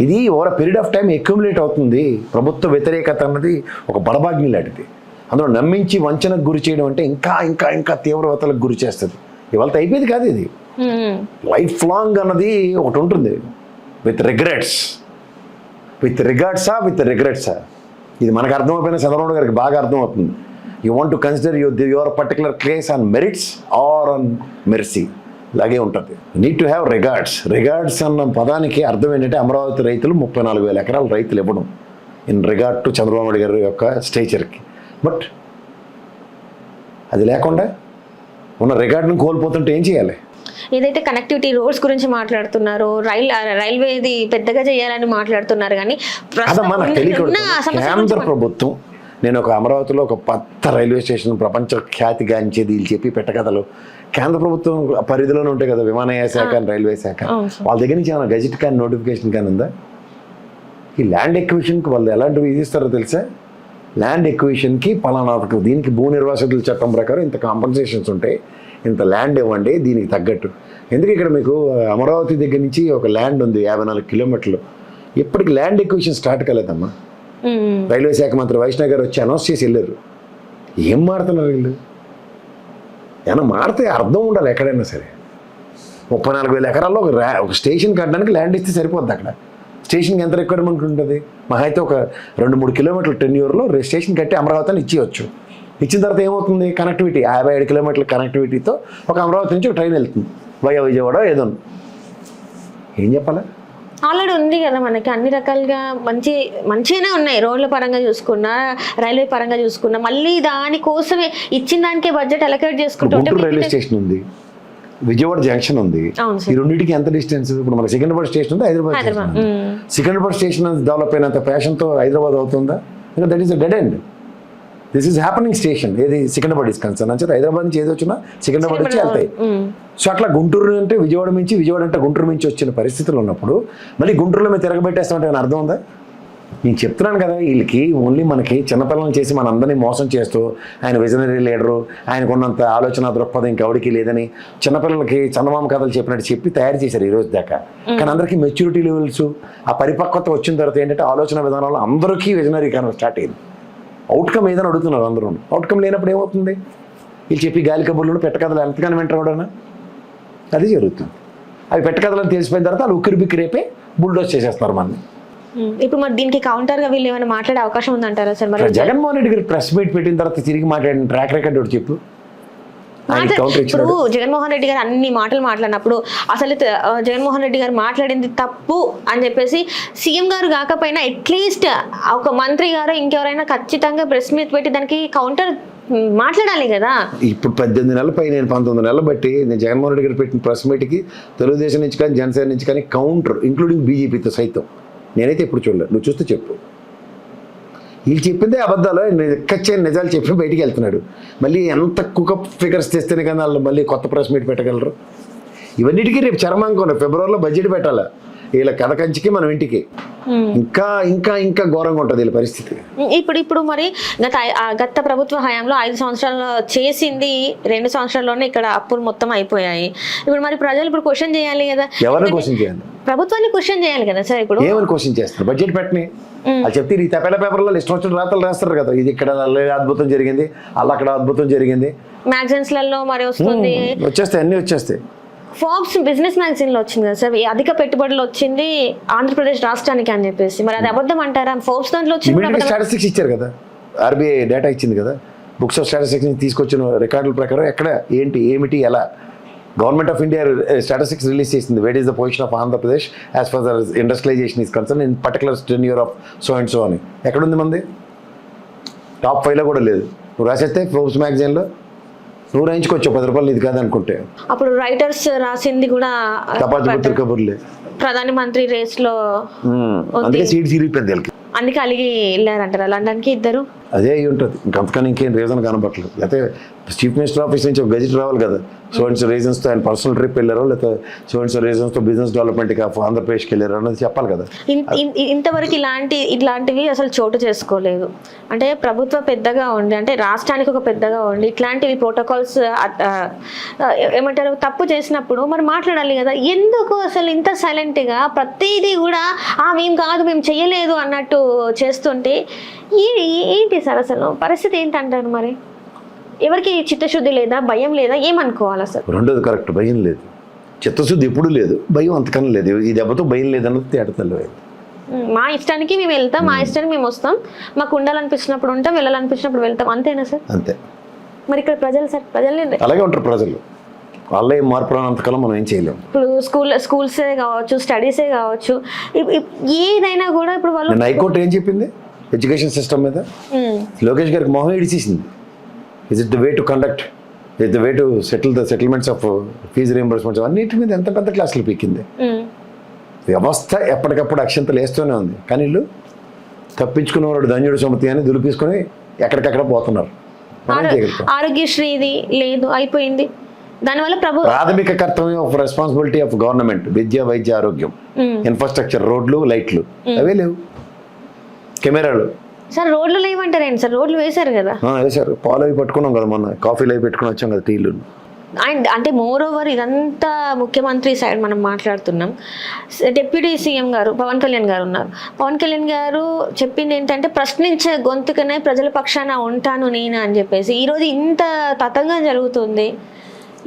ఇది over period of time accumulate అవుతుంది. ప్రభుత్వ వ్యతిరేకత అన్నది ఒక బడబాగ్ని లాంటిది. అందులో నమ్మించి వంచనకు గురి చేయడం అంటే ఇంకా ఇంకా ఇంకా తీవ్రవతలకు గురి చేస్తుంది. ఇవాళ అయిపోయేది కాదు ఇది. లైఫ్ లాంగ్ అన్నది ఒకటి ఉంటుంది. విత్ రిగ్రెట్సా ఇది మనకు అర్థమైపోయిన చంద్రబాబు గారికి బాగా అర్థమవుతుంది. You want to consider your particular case on merits or on mercy. ఇలాగే ఉంటుంది. నీడ్ టు హ్యావ్ రిగార్డ్స్ అన్న పదానికి అర్థం ఏంటంటే అమరావతి రైతులు 34,000 ఎకరాలు రైతులు ఇవ్వడం in regard to Chandrababu Naidu గారి యొక్క స్టేచర్కి. బట్ అది లేకుండా ఉన్న రిగార్డును కోల్పోతుంటే ఏం చేయాలి? ఏదైతే కనెక్టివిటీ రోడ్స్ గురించి మాట్లాడుతున్నారు, రైల్వేది పెద్దగా చేయాలని మాట్లాడుతున్నారు, కానీ కేంద్ర ప్రభుత్వం నేను ఒక అమరావతిలో ఒక కొత్త రైల్వే స్టేషన్ ప్రపంచ ఖ్యాతి గాంచేది వీళ్ళు చెప్పి పెట్టకథలు కేంద్ర ప్రభుత్వం పరిధిలోనే ఉంటాయి కదా. విమానయాన శాఖ, రైల్వే శాఖ, వాళ్ళ దగ్గర నుంచి ఏమైనా గెజిట్ కానీ నోటిఫికేషన్ కానీ ఉందా? ఈ ల్యాండ్ ఎక్విజిషన్కి వాళ్ళు ఎలాంటివి విధిస్తారో తెలుసా? ల్యాండ్ ఎక్విజిషన్కి పలానా దీనికి భూ నిర్వాసితుల చట్టం ప్రకారం ఇంత కాంపన్సేషన్స్ ఉంటాయి, ఇంత ల్యాండ్ ఇవ్వండి దీనికి తగ్గట్టు. ఎందుకు ఇక్కడ మీకు అమరావతి దగ్గర నుంచి ఒక ల్యాండ్ ఉంది 54 కిలోమీటర్లు, ఇప్పటికి ల్యాండ్ ఎక్విజిషన్ స్టార్ట్ కాలేదమ్మా. రైల్వే శాఖ మంత్రి వైష్ణవ్ గారు వచ్చి అనౌన్స్ చేసి వెళ్ళారు. ఏం మారుతున్నారు వీళ్ళు? ఏమన్నా మారితే అర్థం ఉండాలి. ఎక్కడైనా సరే 34,000 ఎకరాల్లో ఒక స్టేషన్ కట్టడానికి ల్యాండ్ ఇస్తే సరిపోద్ది. అక్కడ స్టేషన్కి ఎంత రిక్వైర్మెంట్ ఉంటుంది? మహా అయితే ఒక 2-3 కిలోమీటర్ల టెన్యూర్లో స్టేషన్ కట్టి అమరావతిని ఇచ్చేయచ్చు. ఇచ్చిన తర్వాత ఏమవుతుంది? కనెక్టివిటీ 57 కిలోమీటర్ల కనెక్టివిటీతో ఒక అమరావతి నుంచి ఒక ట్రైన్ వెళ్తుంది వయా విజయవాడ ఏదో. ఏం చెప్పాలా? ఆల్రెడీ ఉంది కదా మనకి అన్ని రకాలుగా మంచిగానే ఉన్నాయి. రోడ్ల పరంగా చూసుకున్నా, రైల్వే పరంగా చూసుకున్నా, మళ్ళీ దానికోసమే ఇచ్చిన దానికే బడ్జెట్ అలొకేట్ చేసుకుంటూ గుంటూరు రైల్వే స్టేషన్ ఉంది, విజయవాడ జంక్షన్ ఉంది. ఈ రెండింటికి ఎంత డిస్టెన్స్? ఇప్పుడు మన సికింద్రాబాద్ స్టేషన్ ఉంది, హైదరాబాద్. సికింద్రాబాద్ స్టేషన్ డెవలప్ అయినంత ఫ్యాషన్తో హైదరాబాద్ అవుతుందా? That is a dead end. This is happening station. ఏది సికింద్రాబాద్ ఇస్ కన్సర్న్ అంటే హైదరాబాద్ నుంచి ఏది వచ్చినా సికింద్రాబాద్ వచ్చి వెళ్తాయి. సో అట్లా గుంటూరు అంటే విజయవాడ నుంచి, విజయవాడ అంటే గుంటూరు నుంచి వచ్చిన పరిస్థితులు ఉన్నప్పుడు మళ్ళీ గుంటూరులో మేము తిరగబెట్టేస్తామంటే అర్థం ఉందా? నేను చెప్తున్నాను కదా, వీళ్ళకి ఓన్లీ మనకి చిన్నపిల్లలను చేసి మనందరినీ మోసం చేస్తూ ఆయన విజనరీ లీడరు, ఆయనకున్నంత ఆలోచన దృక్పథం ఇంకెవడికి లేదని చిన్నపిల్లలకి చందమామ కథలు చెప్పినట్టు చెప్పి తయారు చేశారు ఈ రోజు దాకా. కానీ అందరికీ మెచ్యూరిటీ లెవెల్స్, ఆ పరిపక్వత వచ్చిన తర్వాత ఏంటంటే ఆలోచన విధానంలో అందరికీ విజనరీ కానీ స్టార్ట్ అయింది. అవుట్కమ్ ఏదైనా అడుగుతున్నారు అందరూ. అవుట్కమ్ లేనప్పుడు ఏమవుతుంది? వీళ్ళు చెప్పి గాలి కబుర్లు పెట్టకథలు ఎంతగానో వింటారు కూడా, అది జరుగుతుంది. అవి పెట్టకథలను తెలిసిపోయిన తర్వాత వాళ్ళు ఉక్కిరి బిక్కిరి రేపే బుల్డోజ్ చేసేస్తున్నారు మనల్ని. ఇప్పుడు మరి దీనికి కౌంటర్గా వీళ్ళు ఏమైనా మాట్లాడే అవకాశం ఉందంటారా సార్? మరి జగన్మోహన్ రెడ్డి గారు ప్రెస్ మీట్ పెట్టిన తర్వాత తిరిగి మాట్లాడిన ట్రాక్ రికార్డ్ ఒకటి చెప్పు. ఇప్పుడు జగన్మోహన్ రెడ్డి గారు అన్ని మాటలు మాట్లాడినప్పుడు అసలు జగన్మోహన్ రెడ్డి గారు మాట్లాడింది తప్పు అని చెప్పేసి సీఎం గారు కాకపోయినా అట్లీస్ట్ ఒక మంత్రి గారు ఇంకెవరైనా ఖచ్చితంగా ప్రెస్ మీట్ పెట్టి దానికి కౌంటర్ మాట్లాడాలి కదా. ఇప్పుడు 18 నెలల పై నేను 19 నెలలు బట్టి నేను జగన్మోహన్ రెడ్డి గారు పెట్టిన ప్రెస్ మీట్కి తెలుగుదేశం నుంచి కానీ జనసేన నుంచి కానీ కౌంటర్ ఇంక్లూడింగ్ బీజేపీతో సైతం నేనైతే ఎప్పుడు చూడలేదు. నువ్వు చూస్తే చెప్పు. వీళ్ళు చెప్పిందే అబద్ధాలు, ఎక్కచ్చని నిజాలు చెప్పి బయటికి వెళ్తున్నాడు. మళ్ళీ ఎంత కుకప్ ఫిగర్స్ తెస్తేనే కానీ వాళ్ళు మళ్ళీ కొత్త ప్రెస్ మీట్ పెట్టగలరు. ఇవన్నిటికీ రేపు చరమాంకం, ఫిబ్రవరిలో బడ్జెట్ పెట్టాలి. వీళ్ళ కథ కంచికి మనం ఇంటికి ఇంకా ఇంకా ఇంకా ఘోరంగా ఉంటుంది వీళ్ళ పరిస్థితి. ఇప్పుడు మరి గత ప్రభుత్వ హయాంలో 5 సంవత్సరాలు చేసింది 2 సంవత్సరాల్లోనే ఇక్కడ అప్పులు మొత్తం అయిపోయాయి. ఇప్పుడు మరి ప్రజలు ఇప్పుడు క్వశ్చన్ చేయాలి కదా. ఎవరిని క్వశ్చన్ చేయాలి? ప్రభుత్వాన్ని క్వశ్చన్ చేయాలి కదా సార్. ఇప్పుడు ఏమని క్వశ్చన్ చేస్తారు? బడ్జెట్ పెట్టని అది చెప్తే ఈ తపెల పేపర్లో ఇష్టం వచ్చిన రాతలు రాస్తారు కదా. ఇది ఇక్కడ అద్భుతం జరిగింది, అలా అక్కడ అద్భుతం జరిగింది, మ్యాగజైన్స్ లలో మరి వస్తుంది, వచ్చేస్తాయి, అన్ని వచ్చేస్తాయి. ఫోర్బ్స్ బిజినెస్ మ్యాగజైన్ లో వచ్చింది కదా సార్, అధిక పెట్టుబడులు వచ్చింది ఆంధ్రప్రదేశ్ రాష్ట్రానికి అని చెప్పేసి. మరి అది అబద్ధం అంటారా? ఫోర్బ్స్ దాంట్లో వచ్చింది, స్టాటిస్టిక్స్ ఇచ్చారు కదా, ఆర్బీఐ డేటా ఇచ్చింది కదా. బుక్స్ ఆఫ్ స్టాటిస్టిక్స్ తీసుకొచ్చిన రికార్డుల ప్రకారం ఎక్కడ ఏంటి ఏమిటి ఎలా government of India statistics release చేసింది. What is the position of Andhra Pradesh as far the industrialisation is concern in particular tenure of so and so అని. ఎక్కడుంది మంది? టాప్ 5లో కూడా లేదు. నువ్వు రాసేస్తే ఫోర్బ్స్ మ్యాగజైన్లో నువ్వు రాయించుకోవచ్చు 10 రూపాయలు ఇది కాదనుకుంటే. అప్పుడు రైటర్స్ రాసింది కూడా తపాతి కబుర్లే ప్రధానమంత్రి రేస్ లో అందుకే సీట్ సిరిగిపోయింది వీళ్ళకి. అందుకే అలిగి వెళ్ళారంటారా లండన్కి ఇద్దరు? అదే అయ్యి ఉంటుంది. ఇంకంతకని ఇంకేం రీజన్ కనపట్లేదు. లేకపోతే చీఫ్ మినిస్టర్ ఆఫీస్ నుంచి ఒక గెజిట్ రావాలి కదా. సో అండ్ సో రీజన్స్తో ఆయన పర్సనల్ ట్రిప్ వెళ్ళారో లేకపోతే సో అండ్ సో రీజన్స్తో బిజినెస్ డెవలప్మెంట్కి ఆంధ్రప్రదేశ్కి వెళ్ళారో అనేది చెప్పాలి కదా. ఇంతవరకు ఇట్లాంటివి అసలు చోటు చేసుకోలేదు. అంటే ప్రభుత్వం పెద్దగా ఉండి, అంటే రాష్ట్రానికి ఒక పెద్దగా ఉండి ఇట్లాంటివి ప్రోటోకాల్స్ ఏమంటారు తప్పు చేసినప్పుడు మరి మాట్లాడాలి కదా. ఎందుకు అసలు ఇంత సైలెంట్గా ప్రతిదీ కూడా మేము కాదు మేము చెయ్యలేదు అన్నట్టు చేస్తుంటే ఏంటి సార్ అసలు పరిస్థితి ఏంటంటారు? మరి ఎవరికి చిత్తశుద్ధి లేదా, భయం లేదా, ఏమనుకోవాలి అసలు? రెండోది కరెక్ట్, భయం లేదు. చిత్తశుద్ధి ఎప్పుడు లేదు, భయం అంతకన్నా లేదు. ఈ దెబ్బతో భయం లేదన్నది తేడతల్లి. మా ఇష్టానికి మేము వెళ్తాం, మా ఇష్టానికి మేము వస్తాం, మాకు ఉండాలనిపించినప్పుడు ఉంటాం, వెళ్ళాలనిపించినప్పుడు వెళ్తాం, అంతేనా సార్? అంతే. మరి ఇక్కడ ప్రజలు సార్, ప్రజలు అలాగే ఉంటారు. ప్రజలు వాళ్ళే మార్పు రానంతకాలం మనం ఏం చేయలేము. ఇప్పుడు స్కూల్సే కావచ్చు, స్టడీసే కావచ్చు, ఏదైనా కూడా ఇప్పుడు వాళ్ళు హైకోర్టు ఏం చెప్పింది ఎడ్యుకేషన్ సిస్టమ్ మీద? లోకేష్ గారికి మొహం ఇడిచేసింది. Is it the way to conduct, is the way to settlements of fee reimbursements అన్నిటి మీద ఎంత పెద్ద క్లాసులు పీకింది. వ్యవస్థ ఎప్పటికప్పుడు అక్షంతలు వేస్తూనే ఉంది. కానీ వీళ్ళు తప్పించుకున్నవాడు ధన్యుడు సుమతి అని దులిపేసుకొని ఎక్కడికక్కడ పోతున్నారు. ఆరోగ్యశ్రీది లేదు, అయిపోయింది. దానివల్ల ప్రాథమిక కర్తవ్యం ఆఫ్ రెస్పాన్సిబిలిటీ ఆఫ్ గవర్నమెంట్ విద్య, వైద్య, ఆరోగ్యం, ఇన్ఫ్రాస్ట్రక్చర్, రోడ్లు, లైట్లు అవే లేవు. కెమెరాలు సార్ రోడ్లు లేవంటారేంటి సార్? రోడ్లు వేశారు కదా. వేశారు. పాలు అవి పట్టుకున్నాం కదా, మొన్న కాఫీలు అవి పెట్టుకుని వచ్చాం కదా, టీలు. అండ్ అంటే మోర్ ఓవర్ ఇదంతా ముఖ్యమంత్రి సైడ్ మనం మాట్లాడుతున్నాం. డిప్యూటీ సీఎం గారు పవన్ కళ్యాణ్ గారు ఉన్నారు. పవన్ కళ్యాణ్ గారు చెప్పింది ఏంటంటే ప్రశ్నించే గొంతుకనే ప్రజల పక్షాన ఉంటాను నేను అని చెప్పేసి. ఈరోజు ఇంత తతంగా జరుగుతుంది,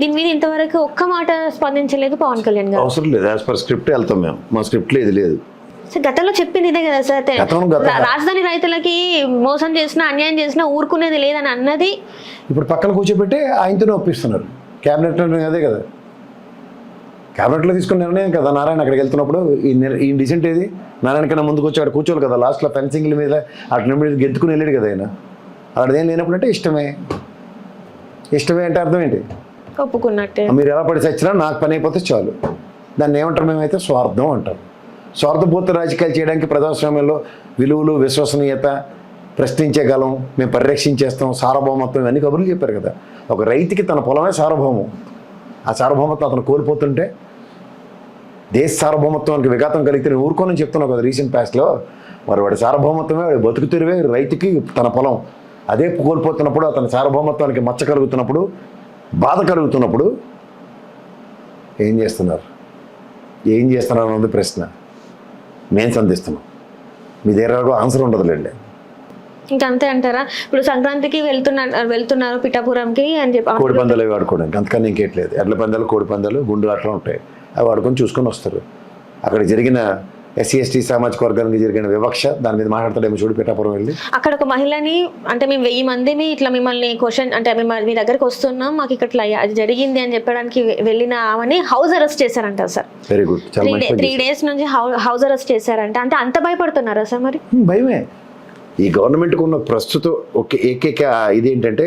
దీని మీద ఇంతవరకు ఒక్క మాట స్పందించలేదు పవన్ కళ్యాణ్ గారు. అవసరం లేదు. యాజ్ పర్ స్క్రిప్ట్ వెళ్తాం మేము. మా స్క్రిప్ట్ లేదు లేదు సార్. గతంలో చెప్పింది ఇదే కదా సార్, రాజధాని రైతులకి మోసం చేసినా అన్యాయం చేసినా ఊరుకునేది లేదని అన్నది. ఇప్పుడు పక్కన కూర్చోబెట్టి ఆయనతోనే ఒప్పిస్తున్నారు. క్యాబినెట్ అదే కదా, క్యాబినెట్లో తీసుకున్న నిర్ణయం కదా. నారాయణ అక్కడికి వెళ్తున్నప్పుడు ఈ డిసెంట్ ఏది, నారాయణ కన్నా ముందుకు వచ్చి అక్కడ కూర్చోవాలి కదా. లాస్ట్లో ఫెన్సింగ్ల మీద అటు మీద గెంతుకుని వెళ్ళాడు కదా ఆయన. అక్కడేం లేనప్పుడు అంటే ఇష్టమే. ఇష్టమే అంటే అర్థం ఏంటి? ఒప్పుకున్నట్టే. మీరు ఎలా పడి చచ్చినా నాకు పని అయిపోతే చాలు. దాన్ని ఏమంటారు మేమైతే? స్వార్థం అంటారు. స్వార్థపూర్త రాజకీయాలు చేయడానికి ప్రజాస్వామ్యంలో విలువలు, విశ్వసనీయత, ప్రశ్నించగలం, మేము పరిరక్షించేస్తాం, సార్వభౌమత్వం, ఇవన్నీ కబుర్లు చెప్పారు కదా. ఒక రైతుకి తన పొలమే సార్వభౌమం. ఆ సార్వభౌమత్వం అతను కోల్పోతుంటే, దేశ సార్వభౌమత్వానికి విఘాతం కలిగితే నేను ఊరుకోనని చెప్తున్నావు కదా రీసెంట్ పాస్ట్లో. మరి వాడి సార్వభౌమత్వమే, వాడి బతుకు తెరువే రైతుకి తన పొలం. అదే కోల్పోతున్నప్పుడు, అతని సార్వభౌమత్వానికి మచ్చ కలుగుతున్నప్పుడు, బాధ కలుగుతున్నప్పుడు ఏం చేస్తున్నారు? ఏం చేస్తున్నారు అన్నది ప్రశ్న. మేము సంధిస్తున్నాం. మీ దగ్గర ఆన్సర్ ఉండదులేండి. ఇంకంతే అంటారా? ఇప్పుడు సంక్రాంతికి వెళ్తున్నారు పిఠాపురంకి అని చెప్పి కోడి పందాలు అవి ఆడుకోవడానికి, అంతకన్నా ఇంకేట్లేదు. ఎడ్ల పందాలు, కోడి పందాలు, గుండు అట్లా ఉంటాయి. అవి ఆడుకొని చూసుకొని వస్తారు. అక్కడ జరిగిన ఎస్సీ ఎస్టీ సామాజిక వర్గానికి జరిగిన వివక్ష, దాని మీద మాట్లాడతాడేమో చూడు. పిఠాపురం వెళ్ళి అక్కడ ఒక మహిళని, అంటే మేము 1000 మందిని ఇట్లా మిమ్మల్ని క్వశ్చన్, అంటే మీ దగ్గరికి వస్తున్నాం, మాకు ఇక్కడ అది జరిగింది అని చెప్పడానికి వెళ్ళిన ఆమెని హౌస్ అరెస్ట్ చేశారంట సార్. Very good. 3 days నుంచి హౌస్ అరెస్ట్ చేశారంట. అంటే అంత భయపడుతున్నారా సార్? మరి భయమే. ఈ గవర్నమెంట్కి ఉన్న ప్రస్తుతం ఏకైక ఇదేంటంటే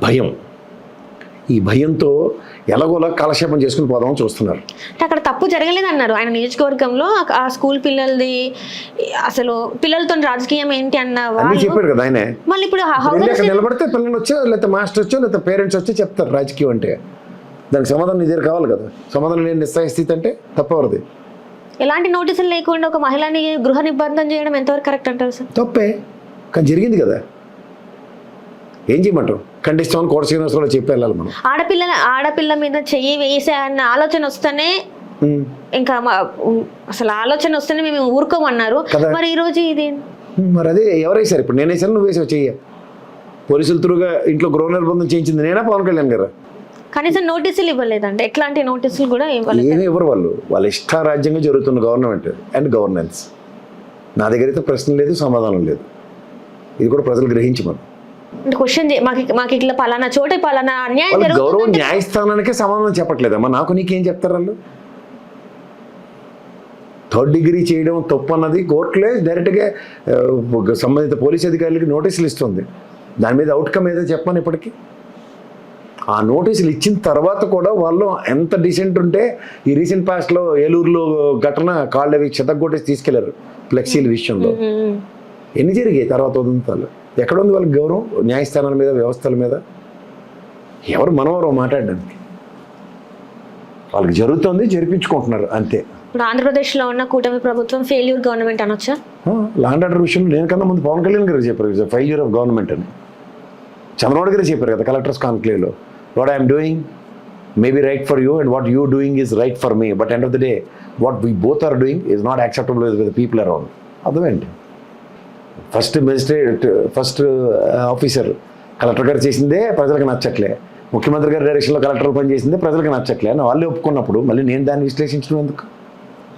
భయం. ఈ భయంతో ఎలాగోలా కాలక్షేపం చేసుకుని పోదామని చూస్తున్నారు. అక్కడ తప్పు జరగలేదన్నారు ఆయన నియోజకవర్గంలో. ఆ స్కూల్ పిల్లలది అసలు పిల్లలతో రాజకీయం ఏంటి అన్న చెప్పారు కదా ఆయన. మళ్ళీ ఇప్పుడు నిలబడితే పిల్లలు వచ్చో, లేకపోతే మాస్టర్ వచ్చో, లేకపోతే పేరెంట్స్ వచ్చి చెప్తారు రాజకీయం అంటే. దానికి సమాధానం ఇదే కావాలి కదా. సమాధానం లేని నిస్సహాయ స్థితి అంటే తప్పవరది. ఎలాంటి నోటీసులు లేకుండా ఒక మహిళని గృహ నిర్బంధం చేయడం ఎంతవరకు కరెక్ట్ అంటారు సార్? తప్పే, కానీ జరిగింది కదా. ఏం చేయమంటారు? ఖండిస్తామని కోట శ్రీనివాసరావు చెప్పి వెళ్ళాలి మనం. ఆడపిల్ల మీద చెయ్యి వేసే అన్న ఆలోచన వస్తేనే, ఇంకా అసలు ఆలోచన వస్తేనే మేము ఊరుకోమన్నారు. మరి ఈ రోజు ఇది మరి అదే ఎవరేసారు? ఇప్పుడు నేను వేసాను, నువ్వు వేసావు చెయ్య. పోలీసుల త్రూగా ఇంట్లో గృహ నిర్బంధం చేయించింది నేనా, పవన్ కళ్యాణ్ గారు? కనీసం నోటీసులు ఇవ్వలేదంటే. ఎట్లాంటి నోటీసులు కూడా ఇవ్వలేదు. ఏమి ఇవ్వరు వాళ్ళు. వాళ్ళ ఇష్టారాజ్యంగా జరుగుతున్న గవర్నమెంట్ అండ్ గవర్నెన్స్. నా దగ్గర అయితే ప్రశ్న లేదు, సమాధానం లేదు. ఇది కూడా ప్రజలు గ్రహించమని. అంటే క్వశ్చన్ మాకు ఇట్లా పలానా చోట పలానా అన్యాయం వాళ్ళ గౌరవం జరుగుతుంది. న్యాయస్థానానికే సమాధానం చెప్పట్లేదమ్మా. నాకు నీకేం చెప్తారు వాళ్ళు? 3rd డిగ్రీ చేయడం తప్పు అన్నది కోర్టులే డైరెక్ట్గా సంబంధిత పోలీస్ అధికారులకి నోటీసులు ఇస్తుంది. దాని మీద అవుట్కమ్ ఏదో చెప్పమని ఇప్పటికీ. ఆ నోటీసులు ఇచ్చిన తర్వాత కూడా వాళ్ళు ఎంత డీసెంట్ ఉంటే ఈ రీసెంట్ పాస్ట్లో ఏలూరులో ఘటన కాళ్ళు అవి చితగ్గొట్టేసి తీసుకెళ్లారు ఫ్లెక్సీల విషయంలో. ఎన్ని జరిగాయి తర్వాత ఉదంతాలు? ఎక్కడ ఉంది వాళ్ళకి గౌరవం న్యాయస్థానాల మీద, వ్యవస్థల మీద? ఎవరు మనవరో మాట్లాడడానికి? వాళ్ళకి జరుగుతుంది, జరిపించుకుంటున్నారు అంతే. ఇప్పుడు ఆంధ్రప్రదేశ్లో ఉన్న కూటమి ప్రభుత్వం ఫెయిల్యూర్ గవర్నమెంట్ అనొచ్చా? లాండ్ ఆర్డర్ విషయంలో నేను కన్నా ముందు పవన్ కళ్యాణ్ గారు చెప్పారు ఫెయిల్యూర్ ఆఫ్ గవర్నమెంట్ అని. చంద్రబాబు గారు చెప్పారు కదా కలెక్టర్స్ కాన్క్లేవ్లో, what I'm doing maybe right for you and what you doing is right for me, but end of the day what we both are doing is not acceptable with the people around. అర్థమేంటి? First officer collector గారు చేసిందే ప్రజలకు నచ్చట్లే, ముఖ్యమంత్రి గారి డైరెక్షన్లో కలెక్టర్లు పనిచేసిందే ప్రజలకు నచ్చట్లే అని వాళ్ళే ఒప్పుకున్నప్పుడు మళ్ళీ నేను దాన్ని విశ్లేషించడం ఎందుకు?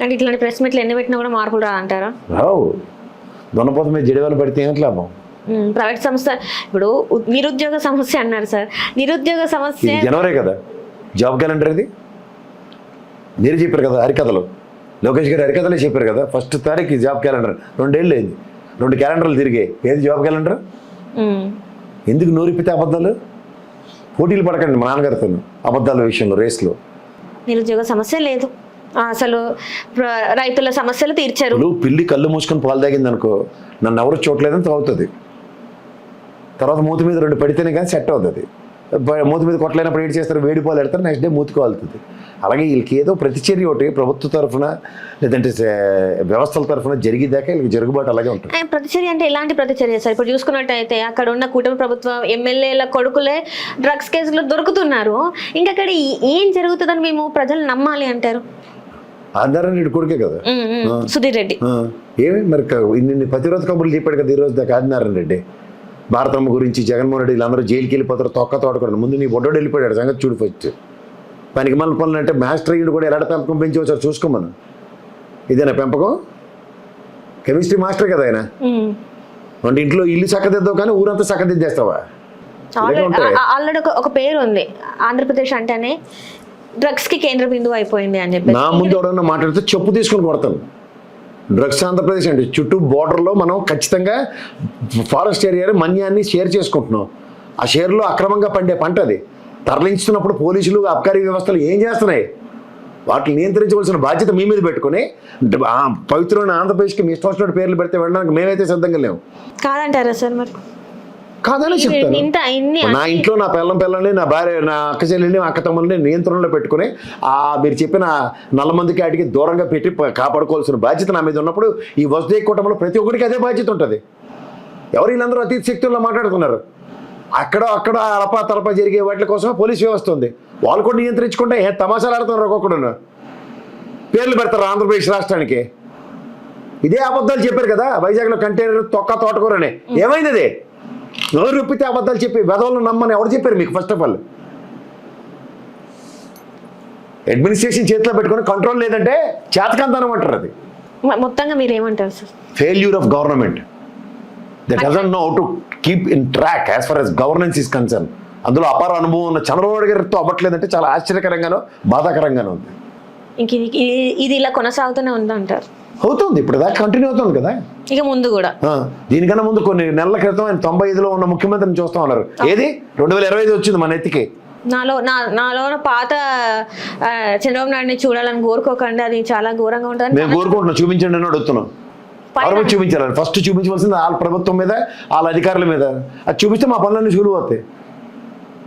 అంటే ఇట్లాంటి ప్రెస్ మీట్లు ఎన్ని పెట్టినా కూడా మార్పులు రాదంటారా? రావు. దొన్నపోత మీద జడివాళ్ళు పెడితే ఏమిటి లాభం? ప్రైవేట్ సంస్థ ఇప్పుడు నిరుద్యోగ సమస్య అన్నారు సార్. నిరుద్యోగ సమస్య జనవరే కదా జాబ్ క్యాలెండర్. ఇది మీరు చెప్పారు కదా హరికథలో, లోకేష్ గారు హరికథలే చెప్పారు కదా 1వ తారీఖు జాబ్ క్యాలెండర్. 2 ఏళ్ళు అయింది, 2 క్యాలెండర్లు తిరిగాయి. ఏది జాబ్ క్యాలెండర్? ఎందుకు నోరిపితే అబద్ధాలు? పోటీలు పడకండి మా నాన్నగారితో అబద్ధాల విషయంలో, రేస్లో. నిరుద్యోగ సమస్య లేదు అసలు, రైతుల సమస్యలు తీర్చారు. పిల్లి కళ్ళు మూసుకొని పాలు తాగింది అనుకో, నన్ను ఎవరు చూడలేదని తాగుతుంది. తర్వాత మూతి మీద 2 పడితేనే కానీ సెట్ అవుతుంది. మూతి మీద కొట్టలేనప్పుడు ఏడు చేస్తారు, వేడి పాలు పెడతారు, నెక్స్ట్ డే మూతికి వాళ్తుంది. అలాగే వీళ్ళకి ఏదో ప్రతిచర్య ఒకటి ప్రభుత్వ తరఫున లేదంటే వ్యవస్థల తరఫున జరిగేదాకా వీళ్ళకి జరుగుబాటు అలాగే ఉంటుంది. ప్రతిచర్య అంటే ఎలాంటి ప్రతిచర్య సార్? ఇప్పుడు చూసుకున్నట్టయితే అక్కడ ఉన్న కూటమి ప్రభుత్వం ఎమ్మెల్యేల కొడుకులే డ్రగ్స్ కేసులో దొరుకుతున్నారు. ఇంకా అక్కడ ఏం జరుగుతుందని మేము ప్రజలు నమ్మాలి అంటారు? ఆదినారాయణ రెడ్డి కొడుకే కదా సుధీర్ రెడ్డి. ఏమి మరి ఇన్ని ప్రతిరోజు కబుర్లు చెప్పాడు కదా ఈరోజు దాకా ఆదినారాయణ రెడ్డి. భారతమ్మ గురించి జగన్మోహన్ రెడ్డి వీళ్ళందరూ జైలుకి వెళ్ళిపోతారు, తొక్క తోటకూడదు. ముందు నీ బొడ్డోడు వెళ్ళిపోయాడు సంగతి చూడు. ఫస్ట్ పనికి మన పనులు అంటే మాస్టర్ అయ్యుడు కూడా ఎలాంటి పెంపకం పెంచి వచ్చారు చూసుకోమను. ఇదేనా పెంపకం? కెమిస్ట్రీ మాస్టర్ కదా ఆయన. అంటే ఇంట్లో ఇల్లు చక్కదిద్దావు కానీ ఊరంతా చక్కదిద్దేస్తావా? ఆల్రెడీ ఒక పేరు ఉంది ఆంధ్రప్రదేశ్ అంటేనే డ్రగ్స్ కి కేంద్ర బిందువు అయిపోయింది అని చెప్పి. నా ముందు ఎవడన్నా మాట్లాడితే చెప్పు తీసుకొని కొడతాను. డ్రగ్స్ ఆంధ్రప్రదేశ్ అంటే చుట్టూ బోర్డర్లో మనం ఖచ్చితంగా ఫారెస్ట్ ఏరియాలో మన్యాన్ని షేర్ చేసుకుంటున్నాం. ఆ షేర్లో అక్రమంగా పండే పంట అది. తరలించుతున్నప్పుడు పోలీసులు అబ్కారీ వ్యవస్థలు ఏం చేస్తున్నాయి? వాటిని నియంత్రించవలసిన బాధ్యత మీ మీద పెట్టుకుని పవిత్రమైన ఆంధ్రప్రదేశ్కి మీ ఇష్టం వచ్చినట్టు పేర్లు పెడితే వెళ్ళడానికి మేమైతే సిద్ధంగా లేము. కాదంటారా సార్? మరి కాదని చెప్తాను. నా ఇంట్లో నా పిల్లని, నా భార్య, నా అక్క చెల్లిని, అక్క తమ్ముల్ని నియంత్రణలో పెట్టుకుని మీరు చెప్పిన 4 మందికి ఆటికి దూరంగా పెట్టి కాపాడుకోవాల్సిన బాధ్యత నా మీద ఉన్నప్పుడు ఈ వసుదేవ కూటమిలో ప్రతి ఒక్కరికి అదే బాధ్యత ఉంటుంది. ఎవరు వీళ్ళందరూ అతీత శక్తుల్లో మాట్లాడుతున్నారు. అక్కడ అలపా తలపా జరిగే వాటి కోసమే పోలీస్ వ్యవస్థ ఉంది. వాళ్ళు కూడా నియంత్రించుకుంటే తమాషాలు ఆడుతున్నారు. ఒక్కొక్కడు పేర్లు పెడతారు ఆంధ్రప్రదేశ్ రాష్ట్రానికి. ఇదే అబద్ధాలు చెప్పారు కదా వైజాగ్లో కంటైనర్ తొక్క తోటకూరని. ఏమైంది అది? నోరు రొప్పితే అబద్ధాలు చెప్పి వెధవలను నమ్మని ఎవరు చెప్పారు మీకు? ఫస్ట్ ఆఫ్ ఆల్ అడ్మినిస్ట్రేషన్ చేతిలో పెట్టుకుని కంట్రోల్ లేదంటే చేతకంతనం అంటారు. అది మొత్తంగా మీరు ఏమంటారు sir? Failure of government that doesn't know how to keep in track as far as governance is concerned. అందులో అపార అనుభవం ఉన్న చంద్రబాబు గారితో అవ్వట్లేదంటే చాలా ఆశ్చర్యకరంగానో బాధాకరంగానో ఉంది. ఇంక ఇది ఇలా కొనసాగుతూనే ఉందంటారు? అవుతుంది, ఇప్పుడు దాకా కంటిన్యూ అవుతుంది కదా. ఇక ముందు కూడా దీనికన్నా ముందు కొన్ని నెలల క్రితం ఆయన 95లో ఉన్న ముఖ్యమంత్రిని చూస్తా ఉన్నారు. ఏది 2025 వచ్చింది మన ఎత్తికి. నాలో పాత చంద్రబాబు నాయుడిని చూడాలని కోరుకోకండి, అది చాలా ఘోరంగా ఉంటుంది. మేము కోరుకుంటున్నాం, చూపించండి అని అడుగుతున్నాం. ఎవరు చూపించాలి? ఫస్ట్ చూపించవలసింది వాళ్ళ ప్రభుత్వం మీద, వాళ్ళ అధికారుల మీద. అది చూపిస్తే మా పనులన్నీ సులువు అవుతాయి.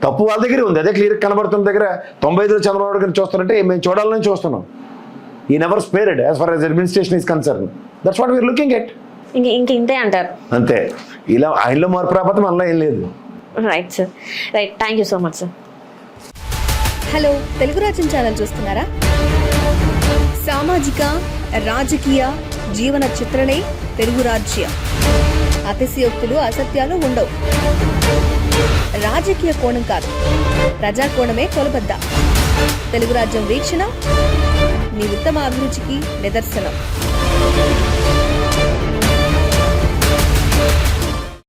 తప్పు వాళ్ళ దగ్గరే ఉంది, అదే క్లియర్ కనబడుతున్న దగ్గర. 95లో చంద్రబాబు గారిని చూస్తారంటే మేము చూడాలని చూస్తున్నాం. ఈ never spared as far as administration is concern. That's what we are looking at. ఇంతే అంటారు? అంతే. ఇలా ఆయనలో మార్పు రాకపోతే మనలో ఏం లేదు. Right sir, right. Thank you so much sir. Hello, Telugu రాజ్యం ఛానల్ చూస్తున్నారా? సామాజిక, రాజకీయ, జీవన చిత్రణే తెలుగు రాజ్యం. అతిశయోక్తులు, అసత్యాలు ఉండవు. రాజకీయ కోణం కాదు, ప్రజా కోణమే కొలబద్ద. తెలుగు రాజ్యం వీక్షణ మీ ఉత్తమ అభిరుచికి నిదర్శనం.